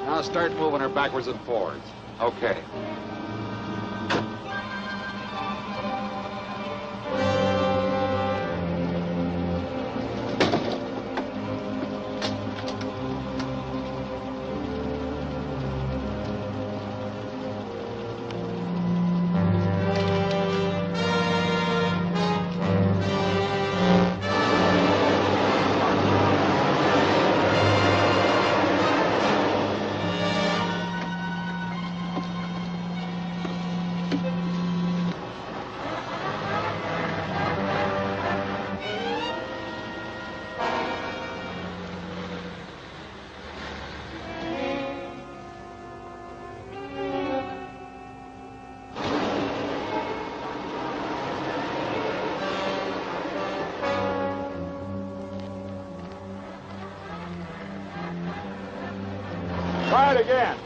Now start moving her backwards and forwards. Okay. it again.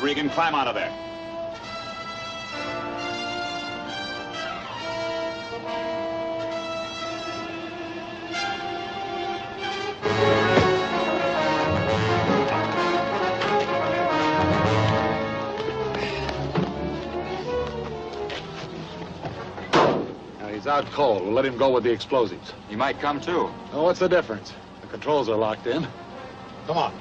Regan, climb out of there. Now, he's out cold. We'll let him go with the explosives. He might come too. Oh, what's the difference? The controls are locked in. Come on.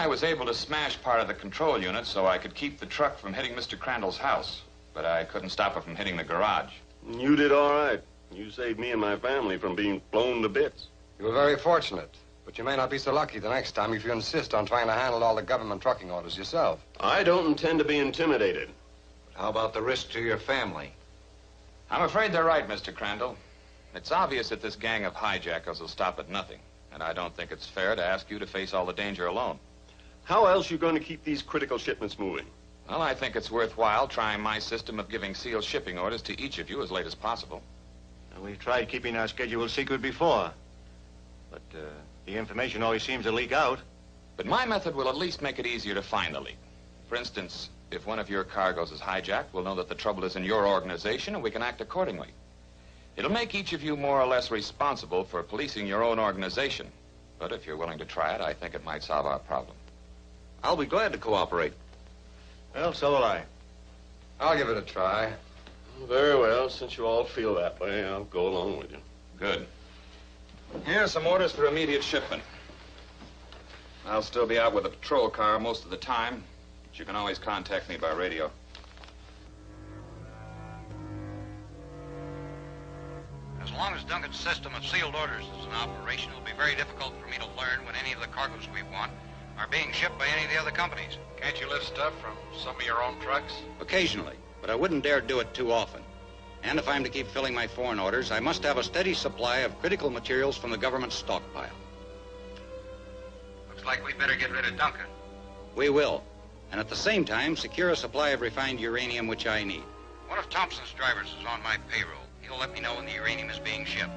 I was able to smash part of the control unit so I could keep the truck from hitting Mr. Crandall's house. But I couldn't stop it from hitting the garage. You did all right. You saved me and my family from being blown to bits. You were very fortunate. But you may not be so lucky the next time if you insist on trying to handle all the government trucking orders yourself. I don't intend to be intimidated. But how about the risk to your family? I'm afraid they're right, Mr. Crandall. It's obvious that this gang of hijackers will stop at nothing. And I don't think it's fair to ask you to face all the danger alone. How else are you going to keep these critical shipments moving? Well, I think it's worthwhile trying my system of giving sealed shipping orders to each of you as late as possible. We've tried keeping our schedule secret before. But the information always seems to leak out. But my method will at least make it easier to find the leak. For instance, if one of your cargoes is hijacked, we'll know that the trouble is in your organization and we can act accordingly. It'll make each of you more or less responsible for policing your own organization. But if you're willing to try it, I think it might solve our problem. I'll be glad to cooperate. Well, so will I. I'll give it a try. Very well. Since you all feel that way, I'll go along with you. Good. Here are some orders for immediate shipment. I'll still be out with a patrol car most of the time, but you can always contact me by radio. As long as Duncan's system of sealed orders is in operation, it'll be very difficult for me to learn when any of the cargoes we want are being shipped by any of the other companies. Can't you lift stuff from some of your own trucks? Occasionally, but I wouldn't dare do it too often. And if I'm to keep filling my foreign orders, I must have a steady supply of critical materials from the government stockpile. Looks like we'd better get rid of Duncan. We will. And at the same time, secure a supply of refined uranium, which I need. One of Thompson's drivers is on my payroll. He'll let me know when the uranium is being shipped.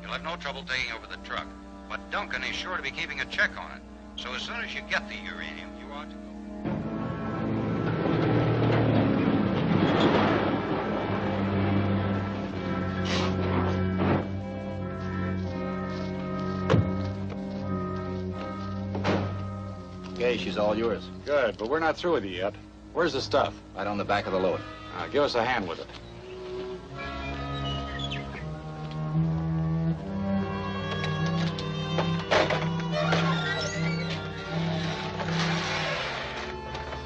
You'll have no trouble taking over the truck. But Duncan is sure to be keeping a check on it. So as soon as you get the uranium, you ought to go. Okay, she's all yours. Good, but we're not through with you yet. Where's the stuff? Right on the back of the load. Give us a hand with it.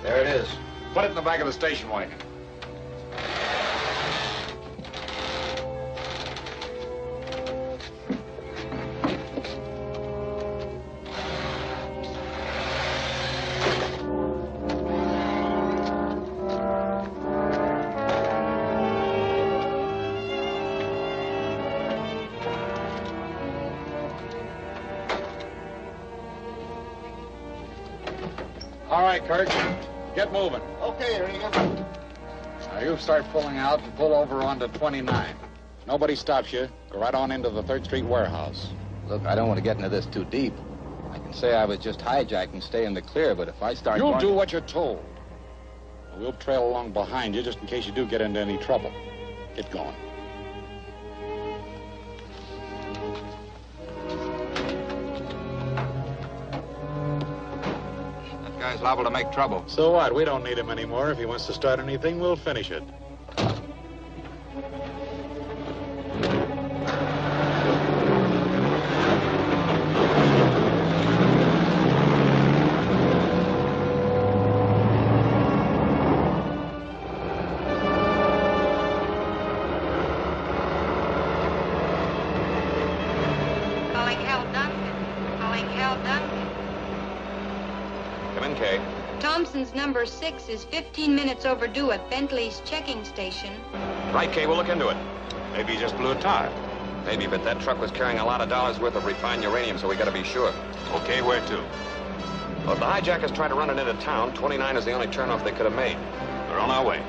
There it is. Put it in the back of the station wagon. All right, Kurt. Get moving. Okay, Regan. Now you start pulling out and pull over onto 29. Nobody stops you. Go right on into the 3rd Street warehouse. Look, I don't want to get into this too deep. I can say I was just hijacked and stay in the clear, but if I start You'll going... do what you're told. We'll trail along behind you just in case you do get into any trouble. Get going. That guy's liable to make trouble. So what? We don't need him anymore. If he wants to start anything, we'll finish it. Calling Hal Duncan. Calling Hal Duncan. Come in, Kay. Thompson's number 6 is 15 minutes overdue at Bentley's checking station. Right, Kay, we'll look into it. Maybe he just blew a tire. Maybe, but that truck was carrying a lot of dollars worth of refined uranium, so we gotta be sure. Okay, where to? Well, if the hijackers tried to run it into town, 29 is the only turnoff they could have made. We're on our way.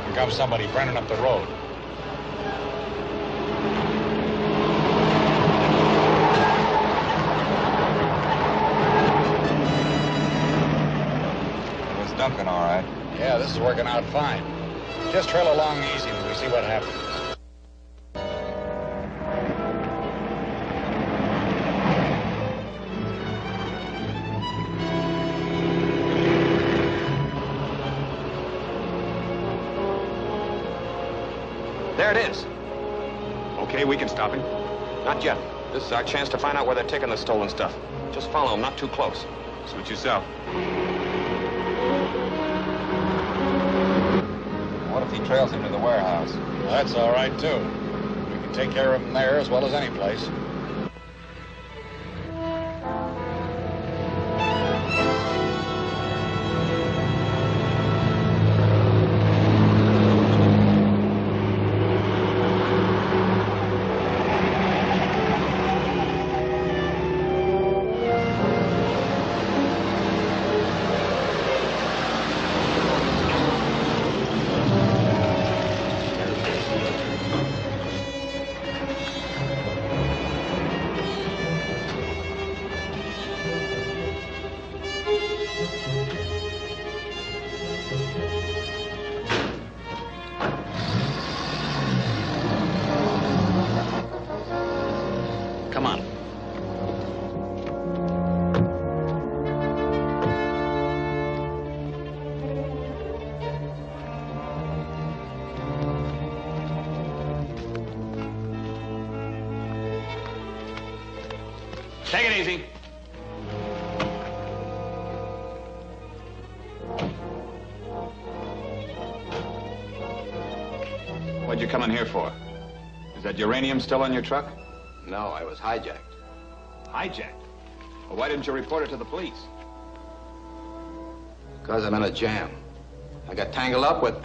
Here comes somebody burning up the road. It was Duncan, all right. Yeah, this is working out fine. Just trail along easy and we see what happens. There it is. Okay, we can stop him. Not yet. This is our chance to find out where they're taking the stolen stuff. Just follow them, not too close. Suit yourself. What if he trails him to the warehouse? Well, that's all right, too. We can take care of him there as well as any place. Come on. Take it easy. What'd you come in here for? Is that uranium still on your truck? No, I was hijacked. Hijacked? Well, why didn't you report it to the police? Because I'm in a jam. I got tangled up with...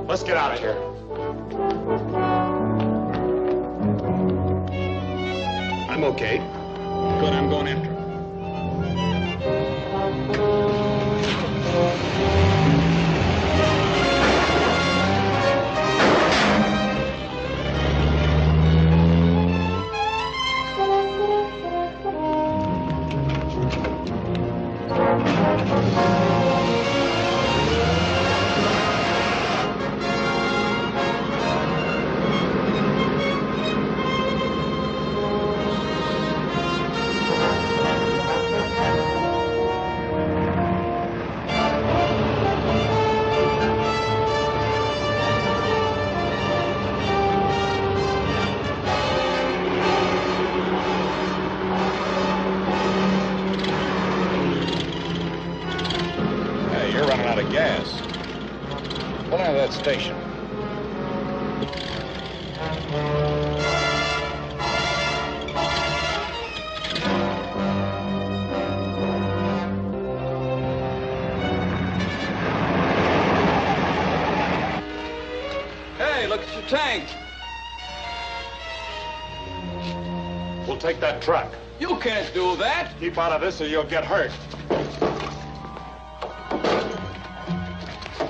Let's get out of here. I'm okay. Good, I'm going after him. Station. Hey, look at your tank. We'll take that truck. You can't do that. Keep out of this or you'll get hurt.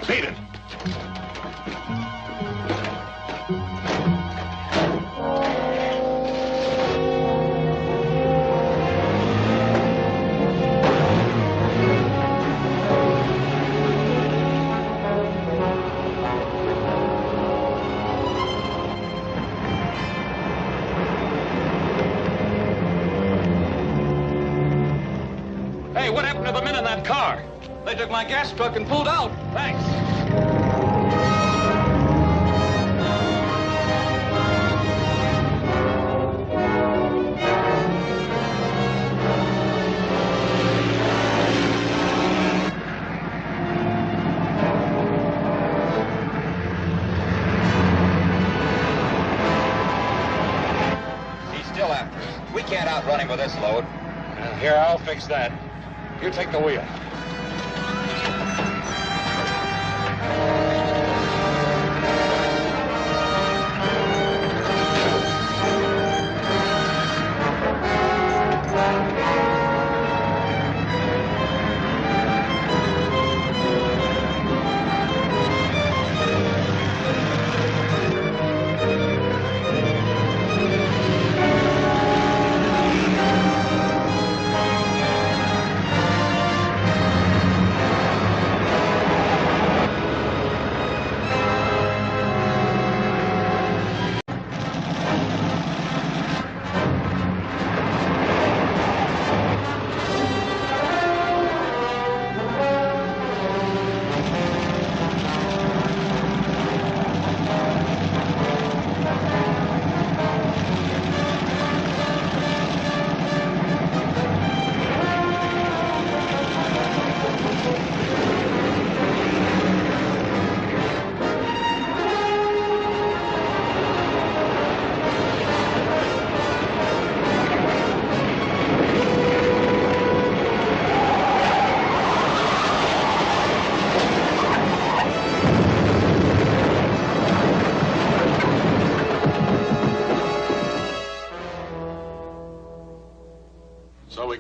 Beat it. Hey, what happened to the men in that car? They took my gas truck and pulled out. Thanks. He's still after us. We can't outrun him with this load. Here, I'll fix that. You take the wheel.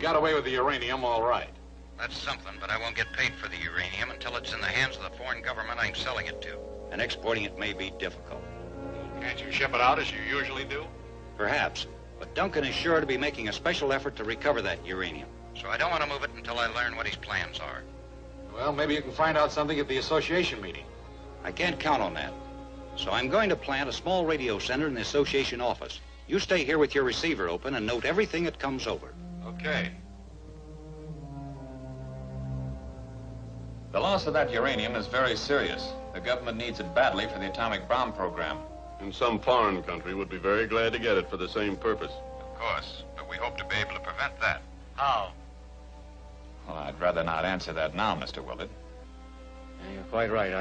Got away with the uranium, all right. That's something, but I won't get paid for the uranium until it's in the hands of the foreign government I'm selling it to. And exporting it may be difficult. Can't you ship it out as you usually do? Perhaps, but Duncan is sure to be making a special effort to recover that uranium. So I don't want to move it until I learn what his plans are. Well, maybe you can find out something at the association meeting. I can't count on that. So I'm going to plant a small radio center in the association office. You stay here with your receiver open and note everything that comes over. Okay. The loss of that uranium is very serious. The government needs it badly for the atomic bomb program. And some foreign country would be very glad to get it for the same purpose. Of course, but we hope to be able to prevent that. How? Well, I'd rather not answer that now, Mr. Willard. Yeah, you're quite right.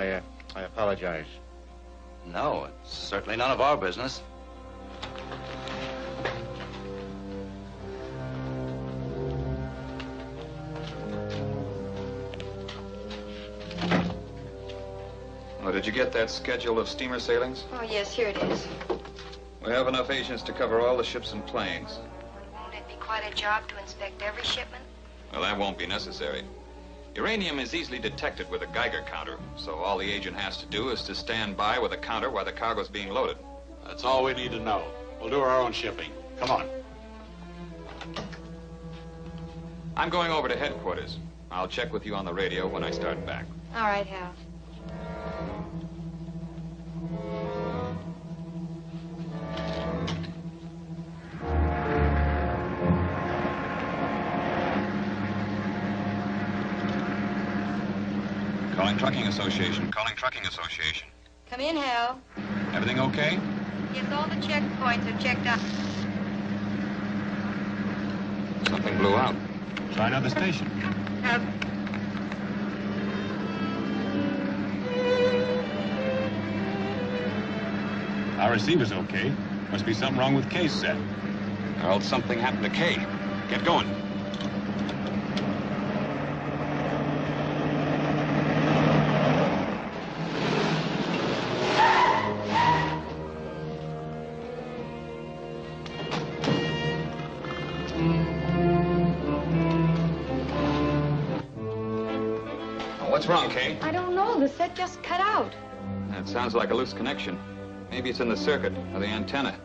I apologize. No, it's certainly none of our business. Oh, did you get that schedule of steamer sailings? Oh, yes, here it is. We have enough agents to cover all the ships and planes. a job to inspect every shipment? Well, that won't be necessary. Uranium is easily detected with a Geiger counter, so all the agent has to do is to stand by with a counter while the cargo's being loaded. That's all we need to know. We'll do our own shipping. Come on. I'm going over to headquarters. I'll check with you on the radio when I start back. All right, Hal. Calling Trucking Association. Calling Trucking Association. Come in, Hal. Everything okay? Yes, all the checkpoints are checked out. Something blew out. Try another station. Our receiver's okay. Must be something wrong with Kay's set. Well, something happened to Kay. Get going. What's wrong, Kay? I don't know. The set just cut out. That sounds like a loose connection. Maybe it's in the circuit or the antenna.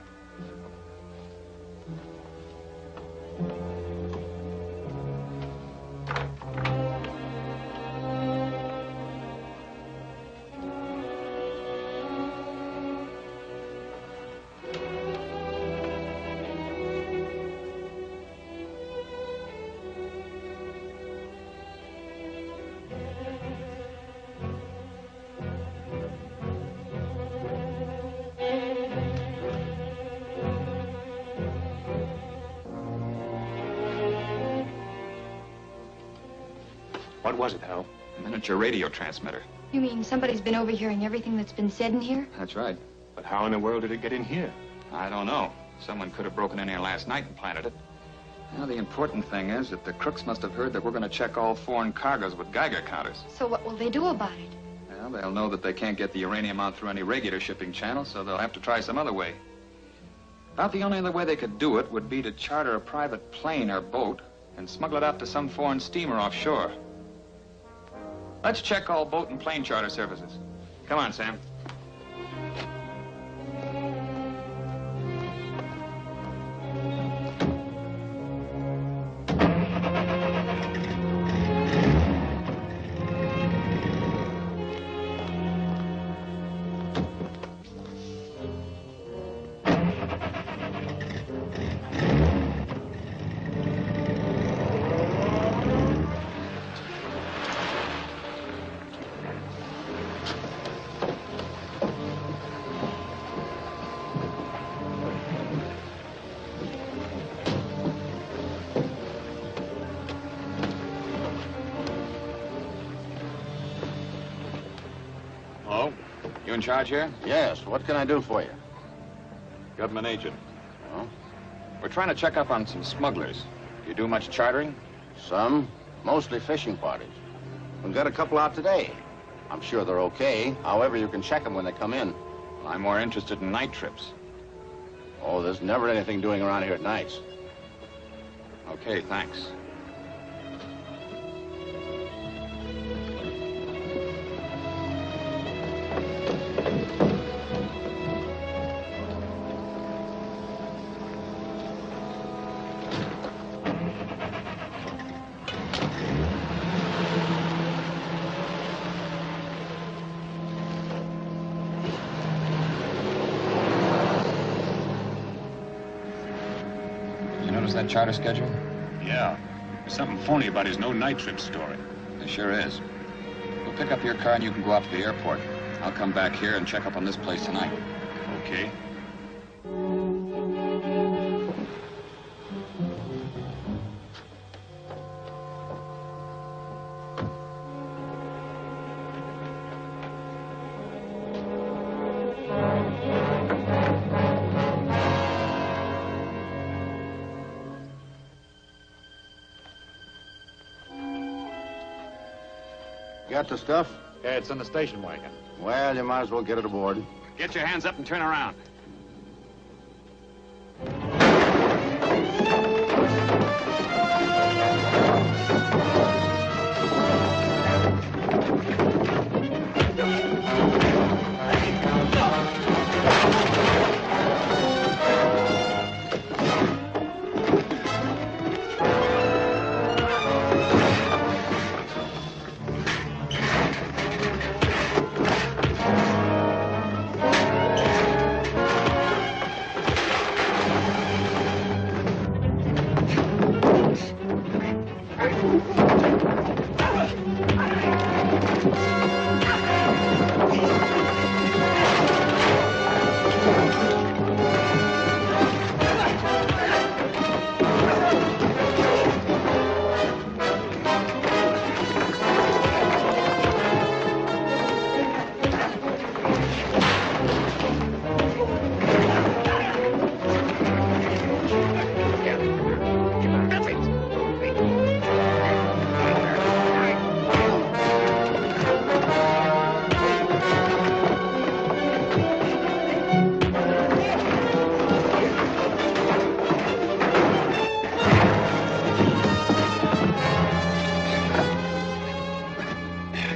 What was it, Hal? A miniature radio transmitter. You mean somebody's been overhearing everything that's been said in here? That's right. But how in the world did it get in here? I don't know. Someone could have broken in here last night and planted it. Now, the important thing is that the crooks must have heard that we're going to check all foreign cargoes with Geiger counters. So what will they do about it? Well, they'll know that they can't get the uranium out through any regular shipping channel, so they'll have to try some other way. About the only other way they could do it would be to charter a private plane or boat and smuggle it out to some foreign steamer offshore. Let's check all boat and plane charter services. Come on, Sam. You in charge here? Yes. What can I do for you? Government agent. Oh? We're trying to check up on some smugglers. Do you do much chartering? Some. Mostly fishing parties. We've got a couple out today. I'm sure they're okay. However, you can check them when they come in. Well, I'm more interested in night trips. Oh, there's never anything doing around here at nights. Okay, thanks. Notice that charter schedule? Yeah. There's something phony about his no night trip story. There sure is. We'll pick up your car and you can go out to the airport. I'll come back here and check up on this place tonight. Okay. Got the stuff? Yeah, it's in the station wagon. Well, you might as well get it aboard. Get your hands up and turn around.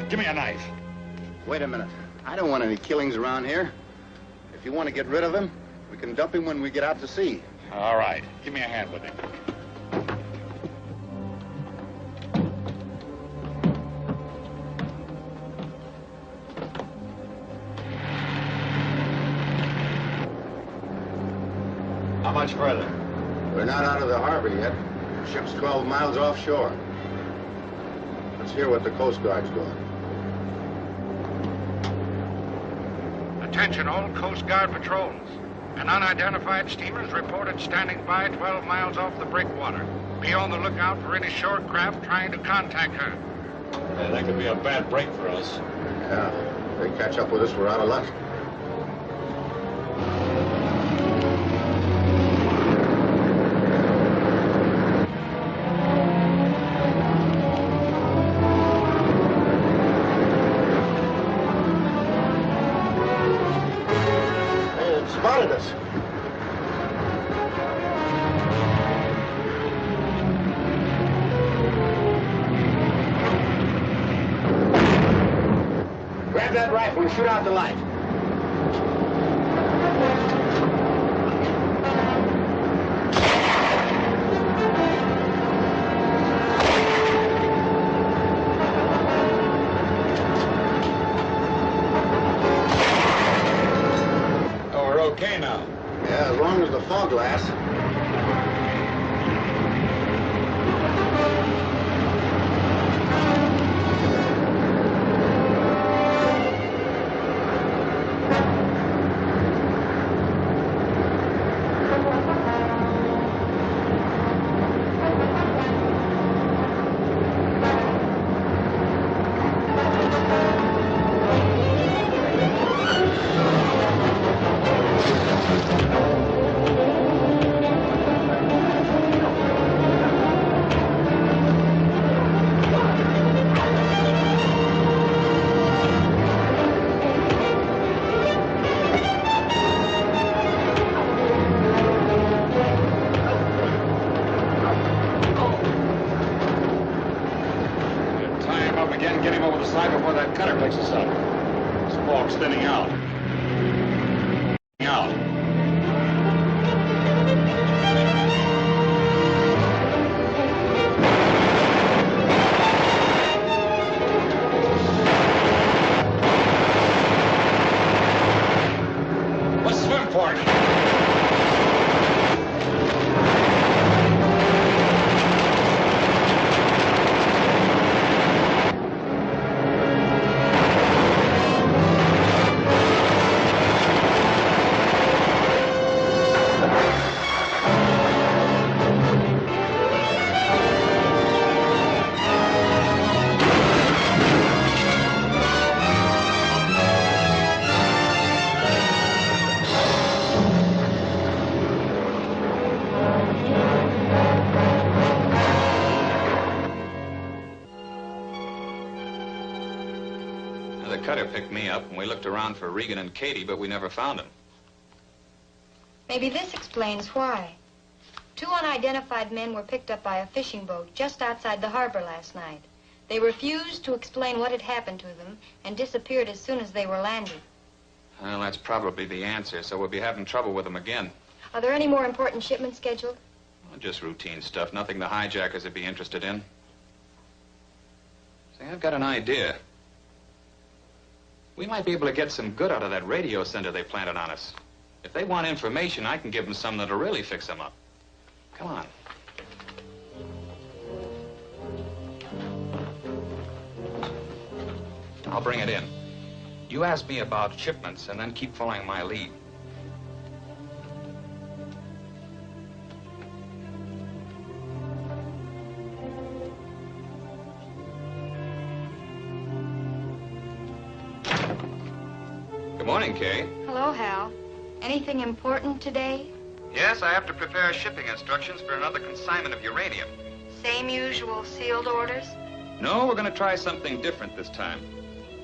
Give me a knife. Wait a minute. I don't want any killings around here. If you want to get rid of him, we can dump him when we get out to sea. All right. Give me a hand with him. How much further? We're not out of the harbor yet. The ship's 12 miles offshore. Let's hear what the Coast Guard's doing. Attention all Coast Guard patrols. An unidentified steamer is reported standing by 12 miles off the breakwater. Be on the lookout for any shore craft trying to contact her. Yeah, that could be a bad break for us. Yeah, if they catch up with us, we're out of luck. Spotted us. Grab that rifle and shoot out the light. Okay now. Yeah, as long as the fog lasts. The cutter picked me up, and we looked around for Regan and Cady, but we never found them. Maybe this explains why. 2 unidentified men were picked up by a fishing boat just outside the harbor last night. They refused to explain what had happened to them and disappeared as soon as they were landed. Well, that's probably the answer, so we'll be having trouble with them again. Are there any more important shipments scheduled? Well, just routine stuff, nothing the hijackers would be interested in. Say, I've got an idea. We might be able to get some good out of that radio center they planted on us. If they want information, I can give them some that'll really fix them up. Come on. I'll bring it in. You ask me about shipments and then keep following my lead. Good morning, Kay. Hello, Hal. Anything important today? Yes, I have to prepare shipping instructions for another consignment of uranium. Same usual sealed orders? No, we're going to try something different this time.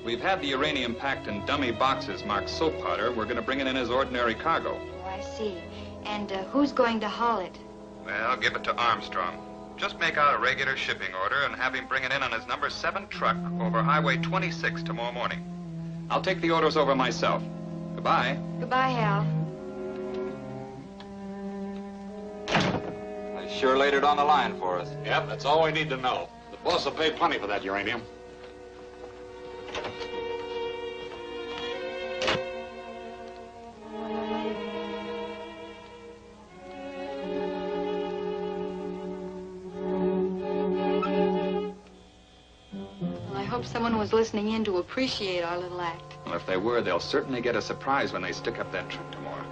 We've had the uranium packed in dummy boxes marked soap powder. We're going to bring it in as ordinary cargo. Oh, I see. And who's going to haul it? Well, give it to Armstrong. Just make out a regular shipping order and have him bring it in on his number 7 truck over Highway 26 tomorrow morning. I'll take the orders over myself. Goodbye. Goodbye, Hal. They sure laid it on the line for us. Yep, that's all we need to know. The boss will pay plenty for that uranium. I hope someone was listening in to appreciate our little act. Well, if they were, they'll certainly get a surprise when they stick up that truck tomorrow.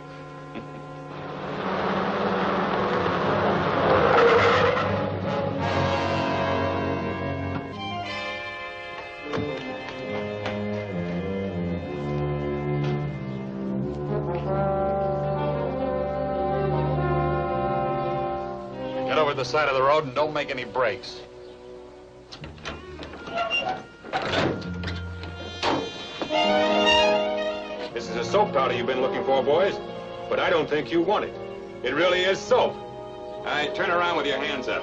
Get over to the side of the road and don't make any breaks. This is the soap powder you've been looking for, boys. But I don't think you want it. It really is soap. All right, turn around with your hands up.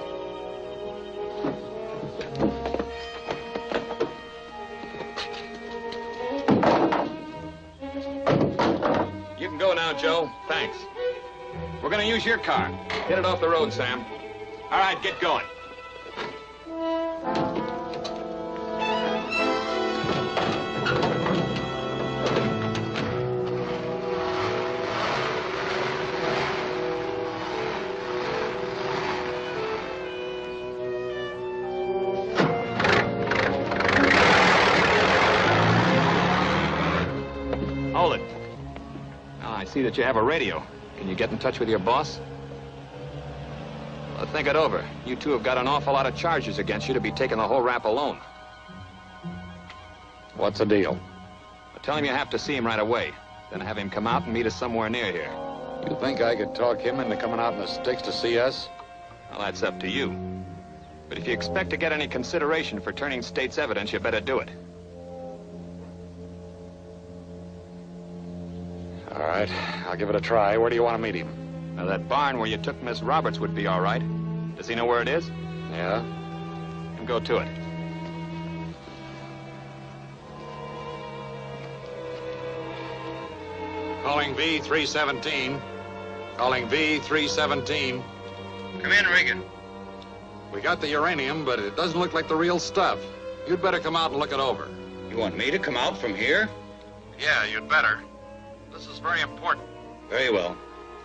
You can go now, Joe. Thanks. We're going to use your car. Get it off the road, Sam. All right, get going. Hold it. Now, I see that you have a radio. Can you get in touch with your boss? Well, think it over. You two have got an awful lot of charges against you to be taking the whole rap alone. What's the deal? Well, tell him you have to see him right away. Then have him come out and meet us somewhere near here. You think I could talk him into coming out in the sticks to see us? Well, that's up to you. But if you expect to get any consideration for turning state's evidence, you better do it. All right, I'll give it a try. Where do you want to meet him? Now, that barn where you took Miss Roberts would be all right. Does he know where it is? Yeah? Then go to it. Calling V317. Calling V317. Come in, Regan. We got the uranium, but it doesn't look like the real stuff. You'd better come out and look it over. You want me to come out from here? Yeah, you'd better. This is very important. Very well.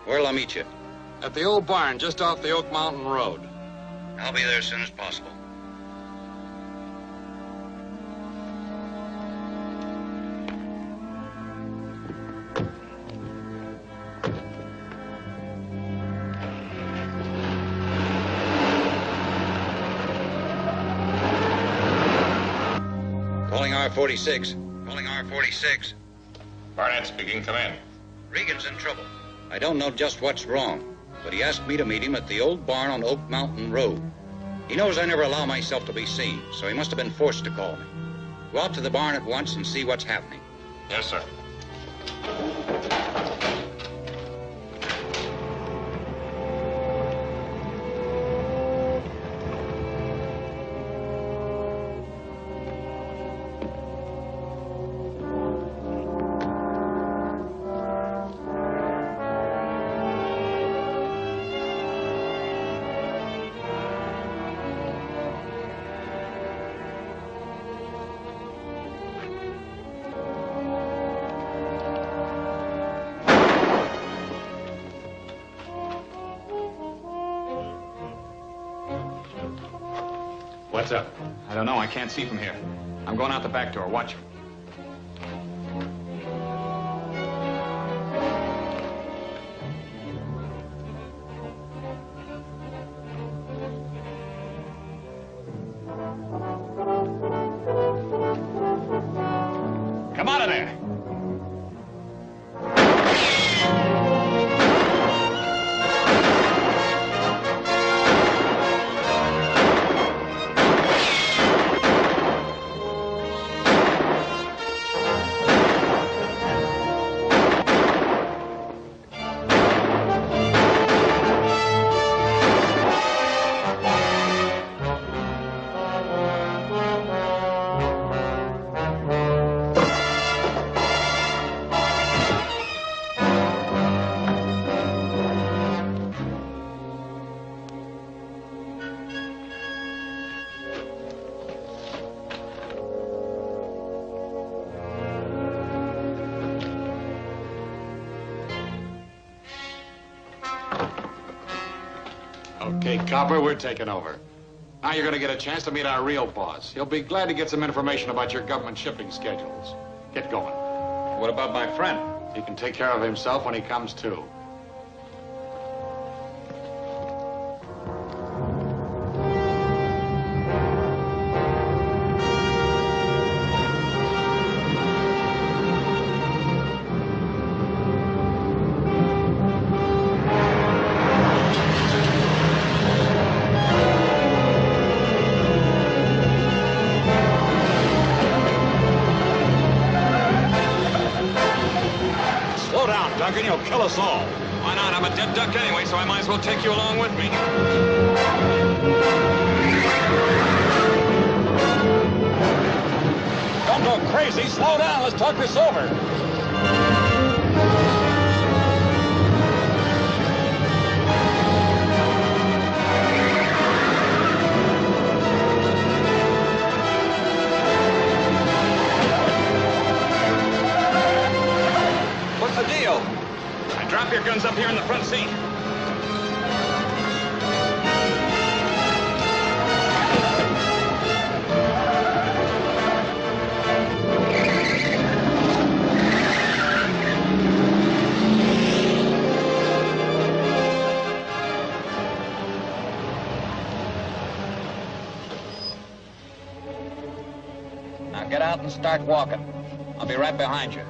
Where'll I meet you? At the old barn just off the Oak Mountain Road. I'll be there as soon as possible. Calling R46. Calling R46. Barnett speaking. Come in. Regan's in trouble. I don't know just what's wrong, but he asked me to meet him at the old barn on Oak Mountain Road. He knows I never allow myself to be seen, so he must have been forced to call me. Go out to the barn at once and see what's happening. Yes, sir. What's up? I don't know. I can't see from here. I'm going out the back door. Watch him. out of there. Okay, Copper, we're taking over. Now you're going to get a chance to meet our real boss. He'll be glad to get some information about your government shipping schedules. Get going. What about my friend? He can take care of himself when he comes to. Duncan, you'll kill us all. Why not? I'm a dead duck anyway, so I might as well take you along with me. Don't go crazy. Slow down. Let's talk this over. What's the deal? Drop your guns up here in the front seat. Now get out and start walking. I'll be right behind you.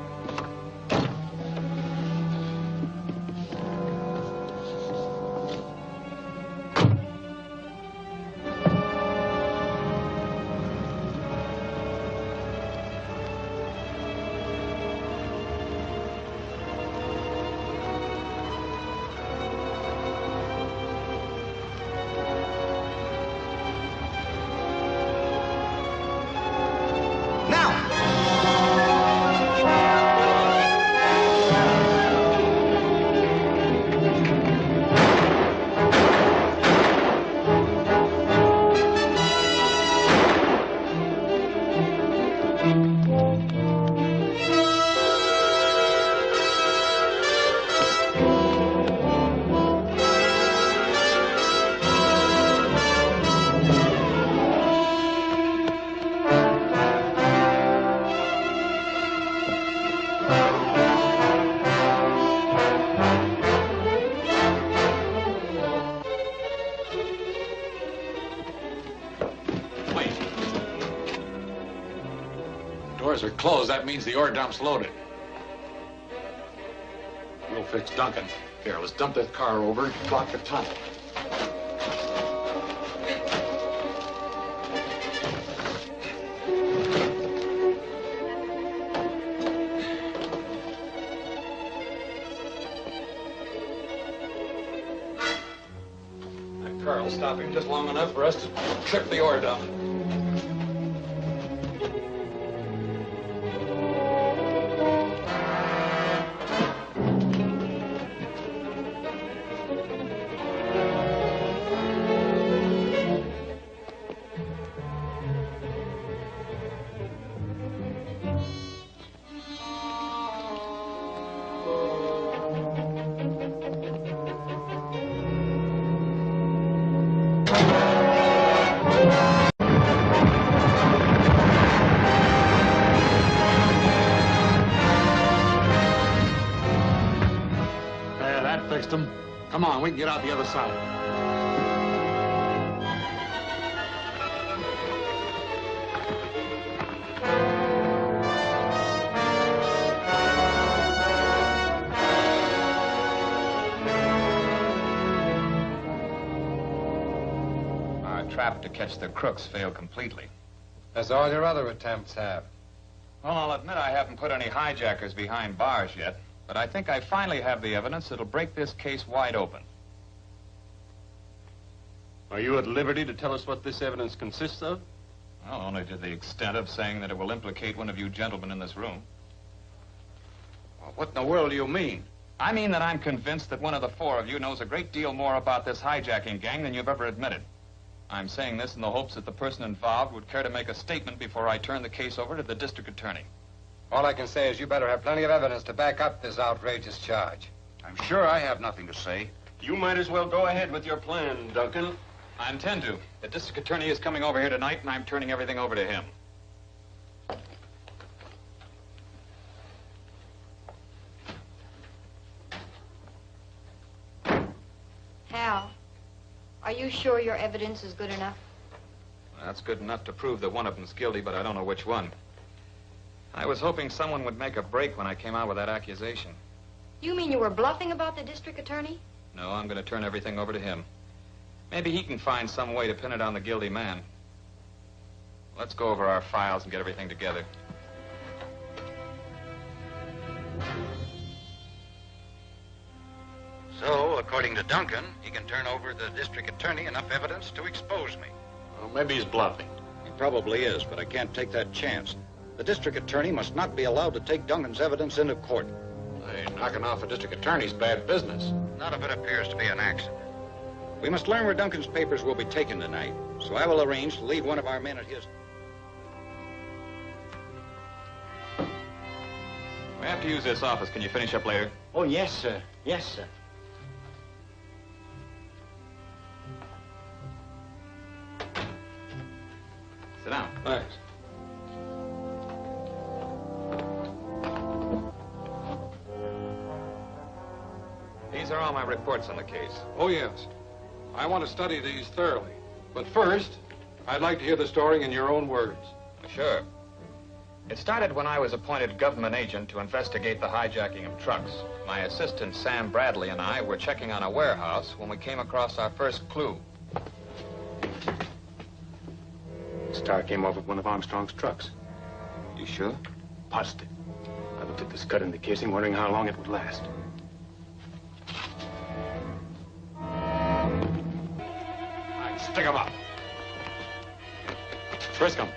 Doors are closed. That means the ore dump's loaded. We'll fix Duncan. Here, let's dump that car over and block the tunnel. That car will stop him just long enough for us to trip the ore dump. Come on, we can get out the other side. trap to catch the crooks failed completely. As all your other attempts have. Well, I'll admit I haven't put any hijackers behind bars yet, but I think I finally have the evidence that'll break this case wide open. Are you at liberty to tell us what this evidence consists of? Well, only to the extent of saying that it will implicate one of you gentlemen in this room. Well, what in the world do you mean? I mean that I'm convinced that one of the four of you knows a great deal more about this hijacking gang than you've ever admitted. I'm saying this in the hopes that the person involved would care to make a statement before I turn the case over to the district attorney. All I can say is you better have plenty of evidence to back up this outrageous charge. I'm sure I have nothing to say. You might as well go ahead with your plan, Duncan. I intend to. The district attorney is coming over here tonight, and I'm turning everything over to him. Hal, are you sure your evidence is good enough? That's good enough to prove that one of them's guilty, but I don't know which one. I was hoping someone would make a break when I came out with that accusation. You mean you were bluffing about the district attorney? No, I'm going to turn everything over to him. Maybe he can find some way to pin it on the guilty man. Let's go over our files and get everything together. So, according to Duncan, he can turn over to the district attorney enough evidence to expose me. Well, maybe he's bluffing. He probably is, but I can't take that chance. The district attorney must not be allowed to take Duncan's evidence into court. Hey, knocking off a district attorney's bad business. Not if it appears to be an accident. We must learn where Duncan's papers will be taken tonight, so I will arrange to leave one of our men at his... We have to use this office. Can you finish up later? Oh, yes, sir. Yes, sir. Sit down. Thanks. These are all my reports on the case. Oh, yes. I want to study these thoroughly. But first, I'd like to hear the story in your own words. Sure. It started when I was appointed government agent to investigate the hijacking of trucks. My assistant, Sam Bradley, and I were checking on a warehouse when we came across our first clue. Star came off with one of Armstrong's trucks. You sure? Positive. I looked at the scud in the casing, wondering how long it would last. Stick 'em up. Frisk 'em.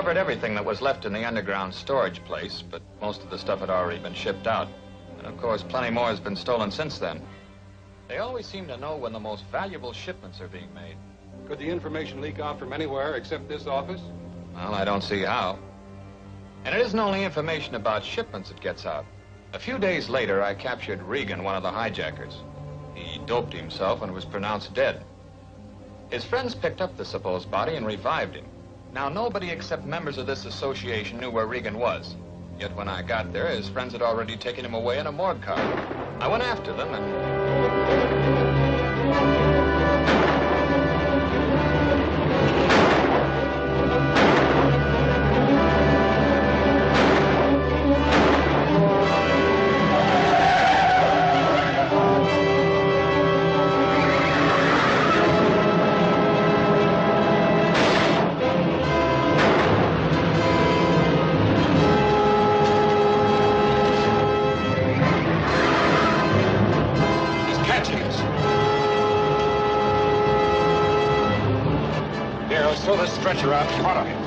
recovered everything that was left in the underground storage place, but most of the stuff had already been shipped out. And of course, plenty more has been stolen since then. They always seem to know when the most valuable shipments are being made. Could the information leak out from anywhere except this office? Well, I don't see how. And it isn't only information about shipments that gets out. A few days later, I captured Regan, one of the hijackers. He doped himself and was pronounced dead. His friends picked up the supposed body and revived him. Now, nobody except members of this association knew where Regan was. Yet when I got there, his friends had already taken him away in a morgue car. I went after them and... Throw the stretcher out in front of him.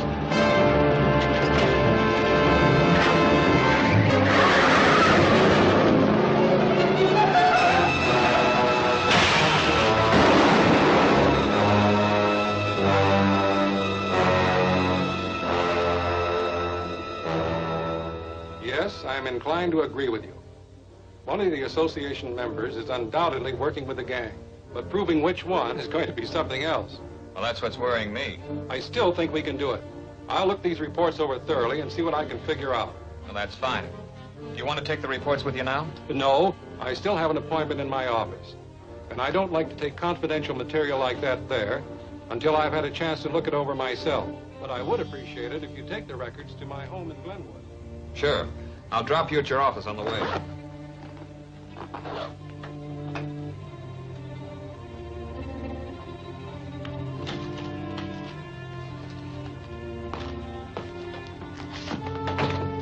Yes, I'm inclined to agree with you. One of the association members is undoubtedly working with the gang, but proving which one is going to be something else. Well, that's what's worrying me. I still think we can do it. I'll look these reports over thoroughly and see what I can figure out. Well, that's fine. Do you want to take the reports with you now? No, I still have an appointment in my office. And I don't like to take confidential material like that there until I've had a chance to look it over myself. But I would appreciate it if you take the records to my home in Glenwood. Sure. I'll drop you at your office on the way.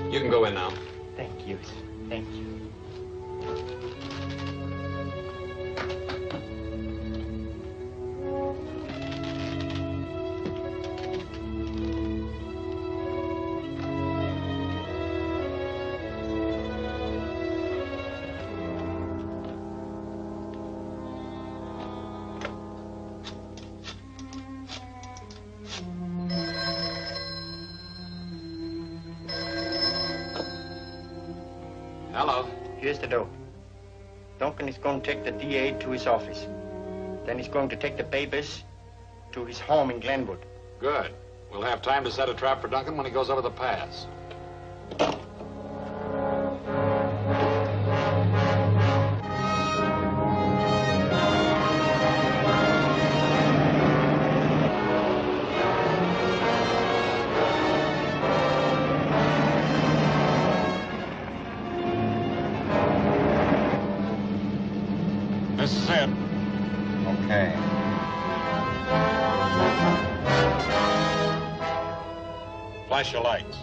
You can go in now. Thank you, sir. Thank you. Hello. Here's the dope. Duncan is going to take the DA to his office. Then he's going to take the babies to his home in Glenwood. Good. We'll have time to set a trap for Duncan when he goes over the pass. This is it. Okay. Flash your lights.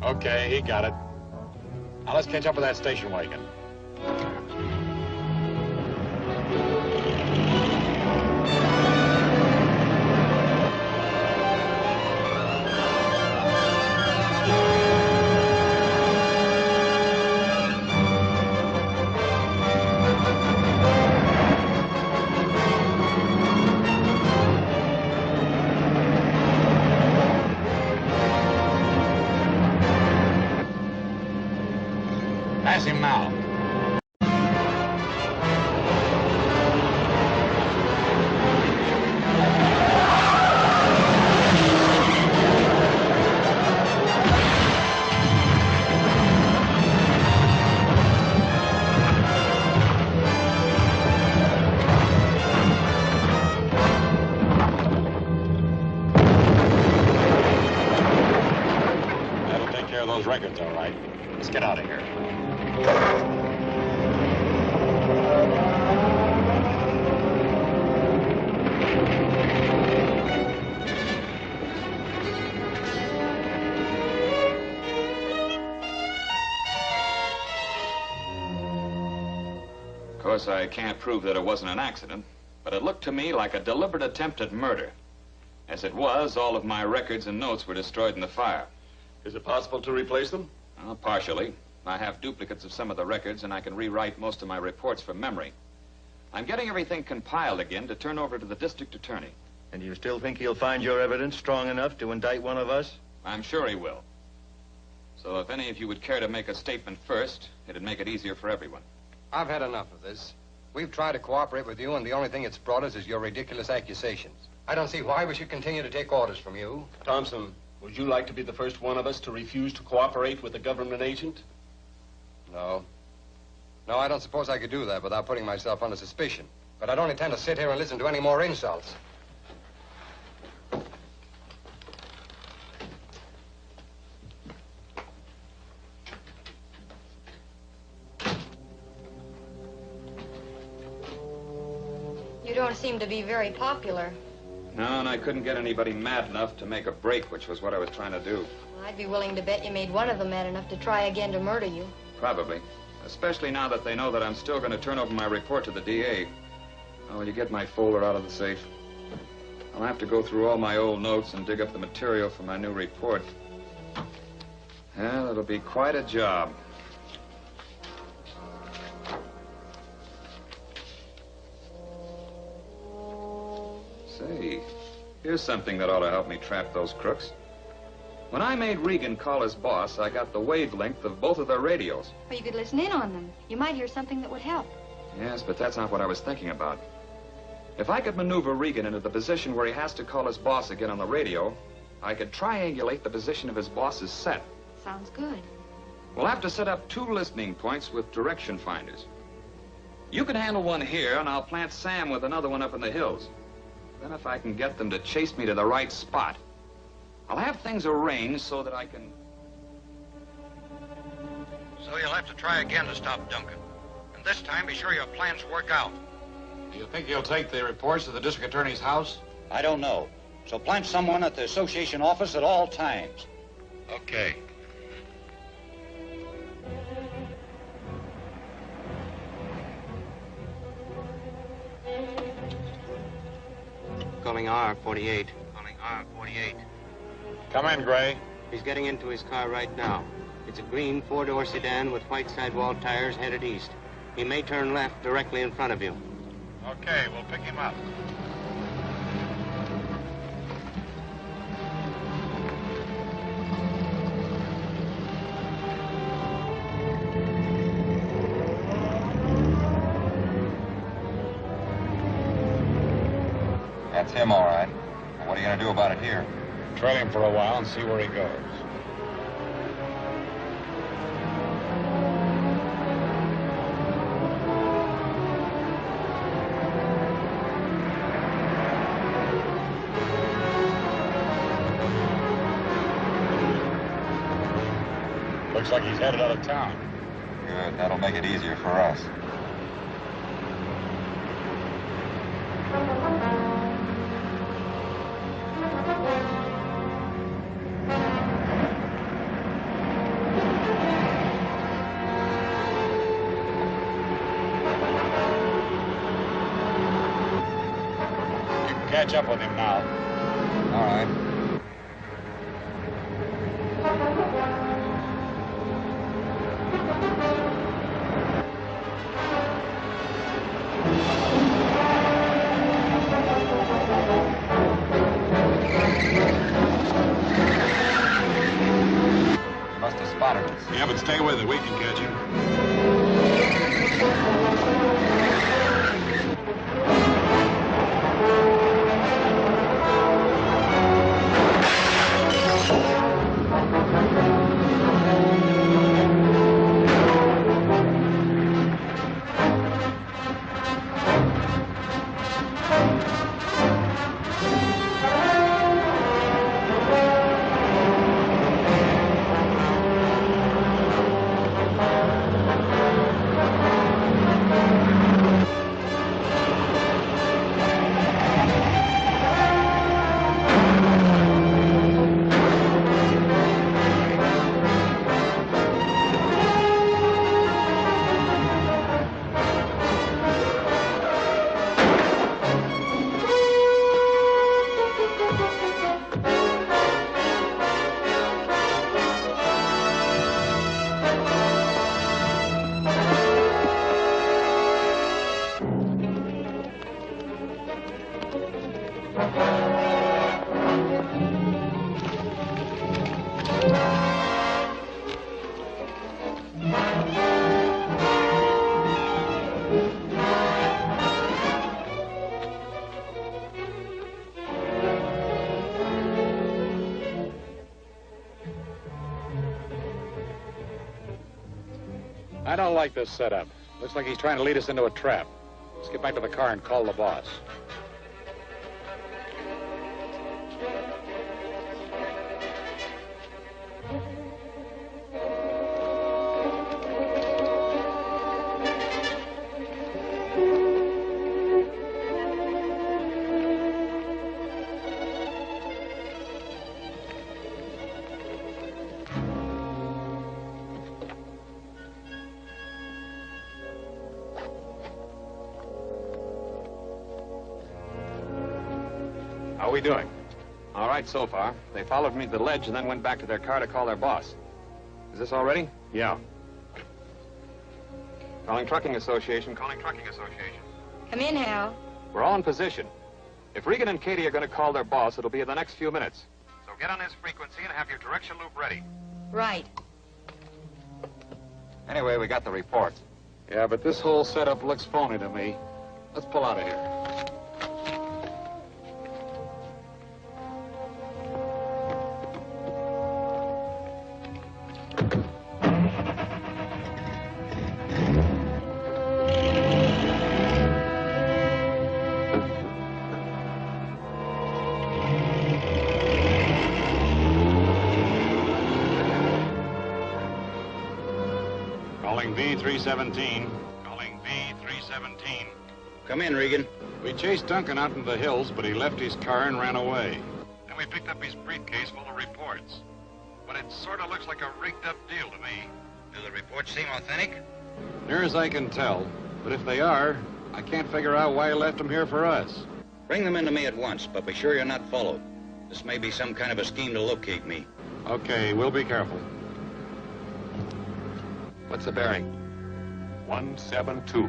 Okay, he got it. Now let's catch up with that station wagon. Pass him now. That'll take care of those records, all right. Let's get out of here. course, I can't prove that it wasn't an accident, but it looked to me like a deliberate attempt at murder. As it was, all of my records and notes were destroyed in the fire. Is it possible to replace them? Well, partially. I have duplicates of some of the records, and I can rewrite most of my reports from memory. I'm getting everything compiled again to turn over to the district attorney. And you still think he'll find your evidence strong enough to indict one of us? I'm sure he will. So if any of you would care to make a statement first, it'd make it easier for everyone. I've had enough of this. We've tried to cooperate with you, and the only thing it's brought us is your ridiculous accusations. I don't see why we should continue to take orders from you. Thompson, would you like to be the first one of us to refuse to cooperate with a government agent? No. No, I don't suppose I could do that without putting myself under suspicion. But I don't intend to sit here and listen to any more insults. You don't seem to be very popular. No, and I couldn't get anybody mad enough to make a break, which was what I was trying to do. I'd be willing to bet you made one of them mad enough to try again to murder you. Probably. Especially now that they know that I'm still going to turn over my report to the DA. Oh, will you get my folder out of the safe? I'll have to go through all my old notes and dig up the material for my new report. Well, it'll be quite a job. Say, here's something that ought to help me trap those crooks. When I made Regan call his boss, I got the wavelength of both of their radios. Or you could listen in on them. You might hear something that would help. Yes, but that's not what I was thinking about. If I could maneuver Regan into the position where he has to call his boss again on the radio, I could triangulate the position of his boss's set. Sounds good. We'll have to set up 2 listening points with direction finders. You can handle one here, and I'll plant Sam with another one up in the hills. Then if I can get them to chase me to the right spot, I'll have things arranged so that I can... So you'll have to try again to stop Duncan. And this time, be sure your plans work out. Do you think he'll take the reports to the district attorney's house? I don't know. So plant someone at the association office at all times. Okay. Calling R48. Calling R48. Come in, Gray. He's getting into his car right now. It's a green 4-door sedan with white sidewall tires headed east. He may turn left directly in front of you. Okay, we'll pick him up. That's him, all right. What are you going to do about it here? Trail him for a while and see where he goes. Looks like he's headed out of town. Good. That'll make it easier for us. Catch up with him now. All right. He must have spotted us. Yeah, but stay with it. We can catch him. I don't like this setup. Looks like he's trying to lead us into a trap. Let's get back to the car and call the boss. How are we doing? All right so far. They followed me to the ledge and then went back to their car to call their boss. Is this all ready? Yeah. Calling Trucking Association, calling Trucking Association. Come in, Hal. We're all in position. If Regan and Cady are going to call their boss, it'll be in the next few minutes. So get on his frequency and have your direction loop ready. Right. Anyway, we got the report. Yeah, but this whole setup looks phony to me. Let's pull out of here. Calling V317. Calling V317. Come in, Regan. We chased Duncan out into the hills, but he left his car and ran away. Then we picked up his briefcase full of reports. But it sort of looks like a rigged-up deal to me. Do the reports seem authentic? Near as I can tell. But if they are, I can't figure out why he left them here for us. Bring them into me at once, but be sure you're not followed. This may be some kind of a scheme to locate me. Okay, we'll be careful. What's the bearing? 172.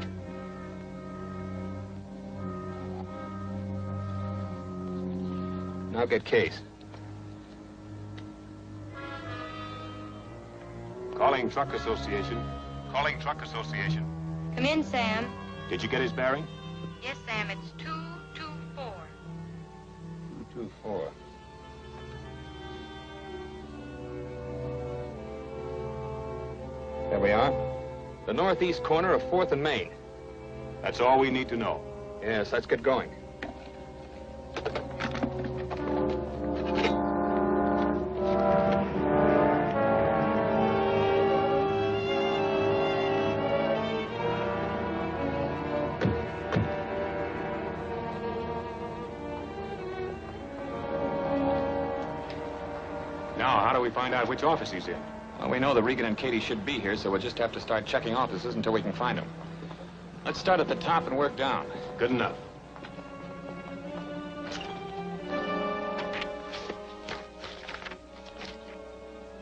Now get case. Calling Truck Association. Calling Truck Association. Come in, Sam. Did you get his bearing? Yes, Sam, it's 224. 224. There we are. The northeast corner of 4th and Main. That's all we need to know. Yes, let's get going. Now, how do we find out which office he's in? Well, we know that Regan and Cady should be here, so we'll just have to start checking offices until we can find them. Let's start at the top and work down. Good enough.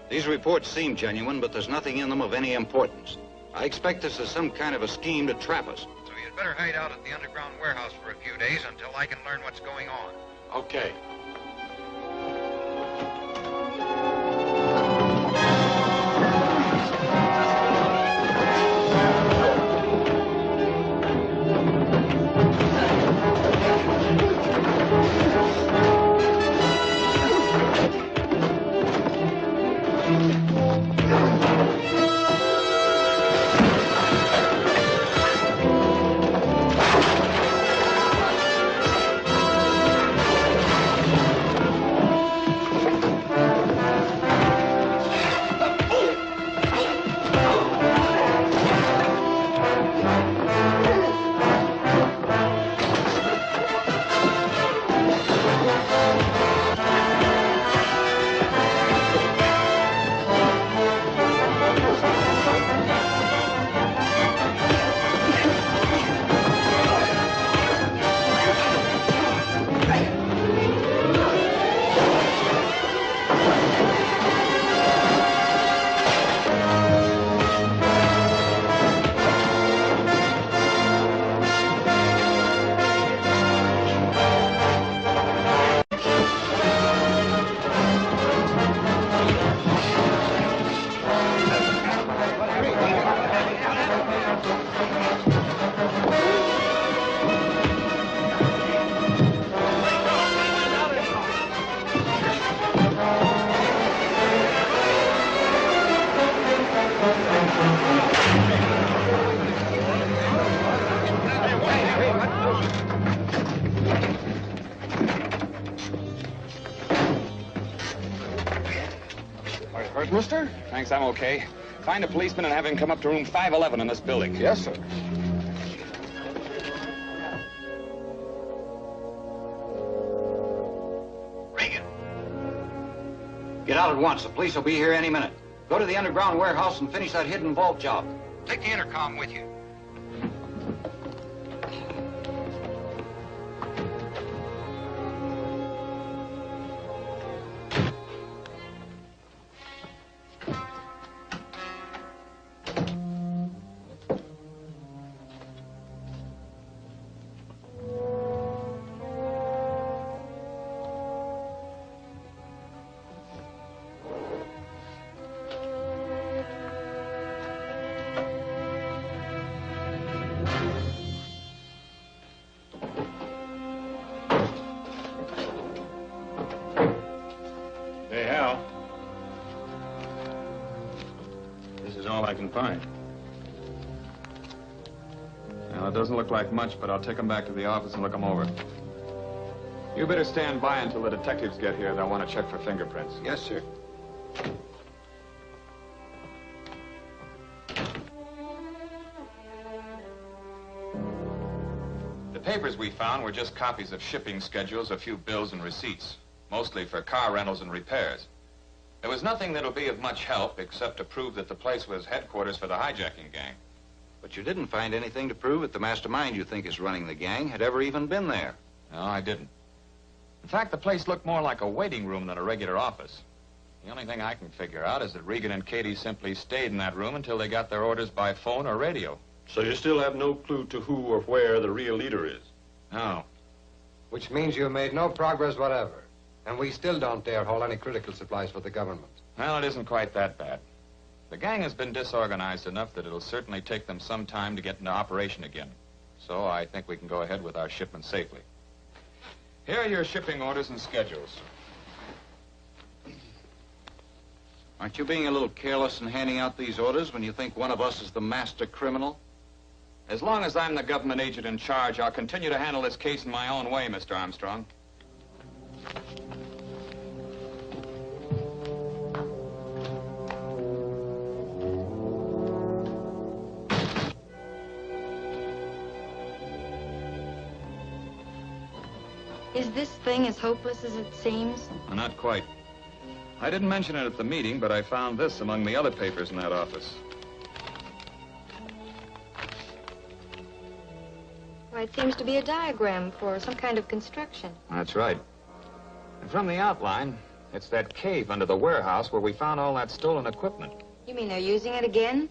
These reports seem genuine, but there's nothing in them of any importance. I expect this is some kind of a scheme to trap us. So you'd better hide out at the underground warehouse for a few days until I can learn what's going on. Okay. right, mister? Thanks, I'm okay. Find a policeman and have him come up to room 511 in this building. Yes, sir. Regan. Get out at once. The police will be here any minute. Go to the underground warehouse and finish that hidden vault job. Take the intercom with you. Hey, Hal. This is all I can find. Well, it doesn't look like much, but I'll take them back to the office and look them over. You better stand by until the detectives get here. They'll want to check for fingerprints. Yes, sir. The papers we found were just copies of shipping schedules, a few bills and receipts, mostly for car rentals and repairs. There was nothing that'll be of much help except to prove that the place was headquarters for the hijacking gang. But you didn't find anything to prove that the mastermind you think is running the gang had ever even been there. No, I didn't. In fact, the place looked more like a waiting room than a regular office. The only thing I can figure out is that Regan and Cady simply stayed in that room until they got their orders by phone or radio. So you still have no clue to who or where the real leader is? No. Which means you made no progress whatever. And we still don't dare haul any critical supplies for the government. Well, it isn't quite that bad. The gang has been disorganized enough that it'll certainly take them some time to get into operation again. So I think we can go ahead with our shipment safely. Here are your shipping orders and schedules. Aren't you being a little careless in handing out these orders when you think one of us is the master criminal? As long as I'm the government agent in charge, I'll continue to handle this case in my own way, Mr. Armstrong. Is this thing as hopeless as it seems? Not quite. I didn't mention it at the meeting, but I found this among the other papers in that office. Why, it seems to be a diagram for some kind of construction. That's right. And from the outline, it's that cave under the warehouse where we found all that stolen equipment. You mean they're using it again?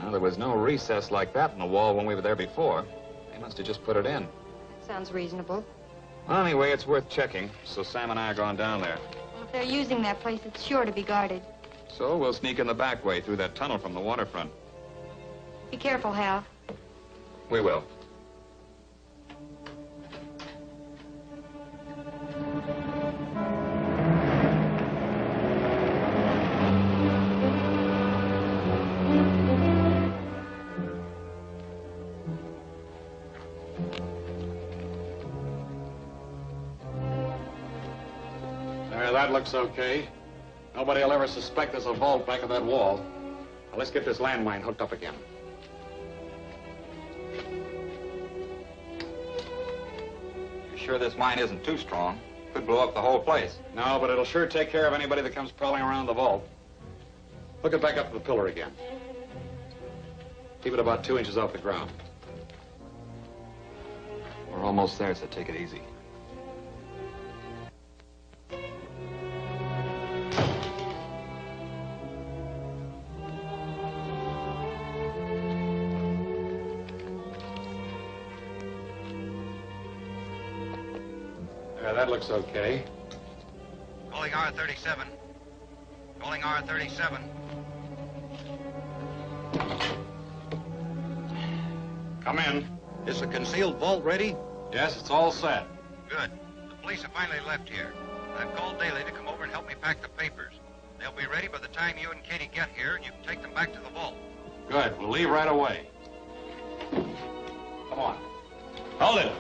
Well, there was no recess like that in the wall when we were there before. They must have just put it in. That sounds reasonable. Well, anyway, it's worth checking, so Sam and I are going down there. Well, if they're using that place, it's sure to be guarded. So we'll sneak in the back way through that tunnel from the waterfront. Be careful, Hal. We will. That looks okay. Nobody will ever suspect there's a vault back of that wall. Now, let's get this landmine hooked up again. You sure this mine isn't too strong? Could blow up the whole place. No, but it'll sure take care of anybody that comes prowling around the vault. Hook it back up to the pillar again. Keep it about 2 inches off the ground. We're almost there, so take it easy. That looks okay. Calling R37. Calling R37. Come in. Is the concealed vault ready? Yes, it's all set. Good. The police have finally left here. I've called Daly to come over and help me pack the papers. They'll be ready by the time you and Cady get here, and you can take them back to the vault. Good. We'll leave right away. Come on. Hold it.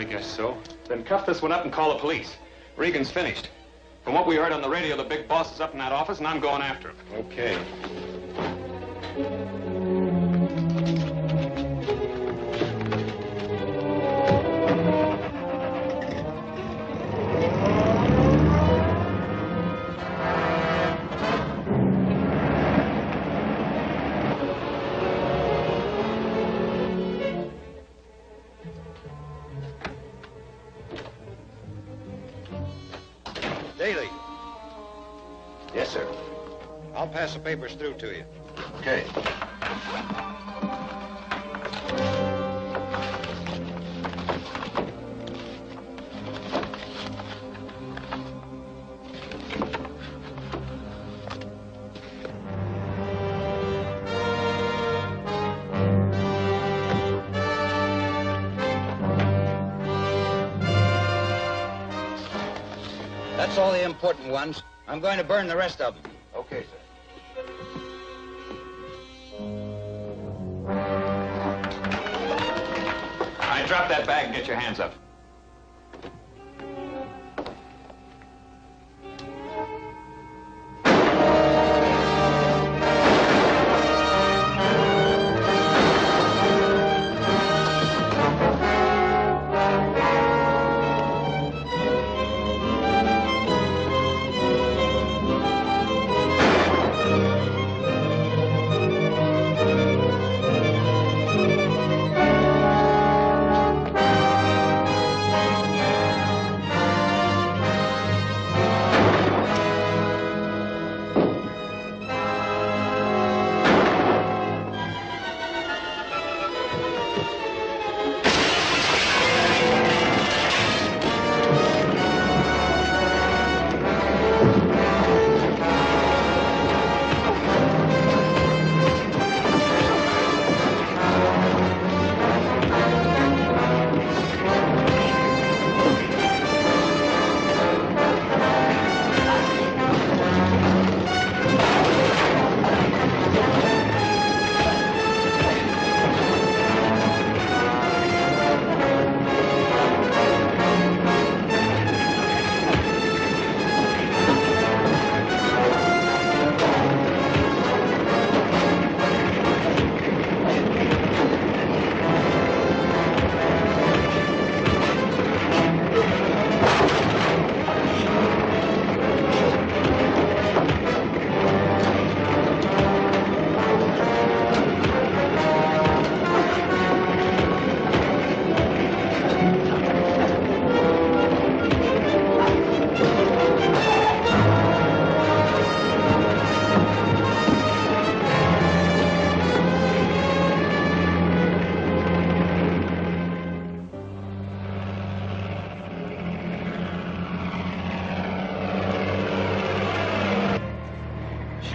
guess so. Then cuff this one up and call the police. Regan's finished. From what we heard on the radio, the big boss is up in that office, and I'm going after him. Okay. Daly, Yes, sir. I'll pass the papers through to you. Okay. That's all the important ones. I'm going to burn the rest of them. Okay, sir. All right, drop that bag and get your hands up.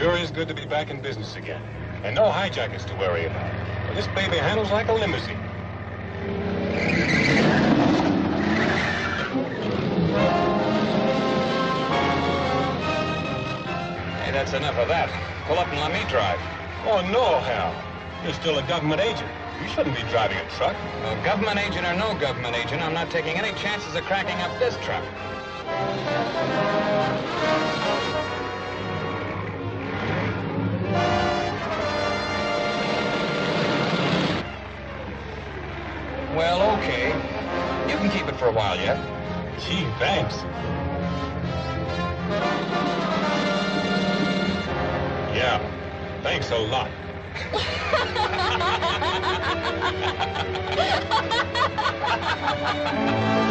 Sure is good to be back in business again. And no hijackers to worry about. Well, this baby handles like a limousine. Hey, that's enough of that. Pull up and let me drive. Oh, no, Hal. You're still a government agent. You shouldn't be driving a truck. Well, government agent or no government agent, I'm not taking any chances of cracking up this truck. Well, okay. You can keep it for a while yet. Gee, thanks. Yeah, thanks a lot. Ha ha ha ha!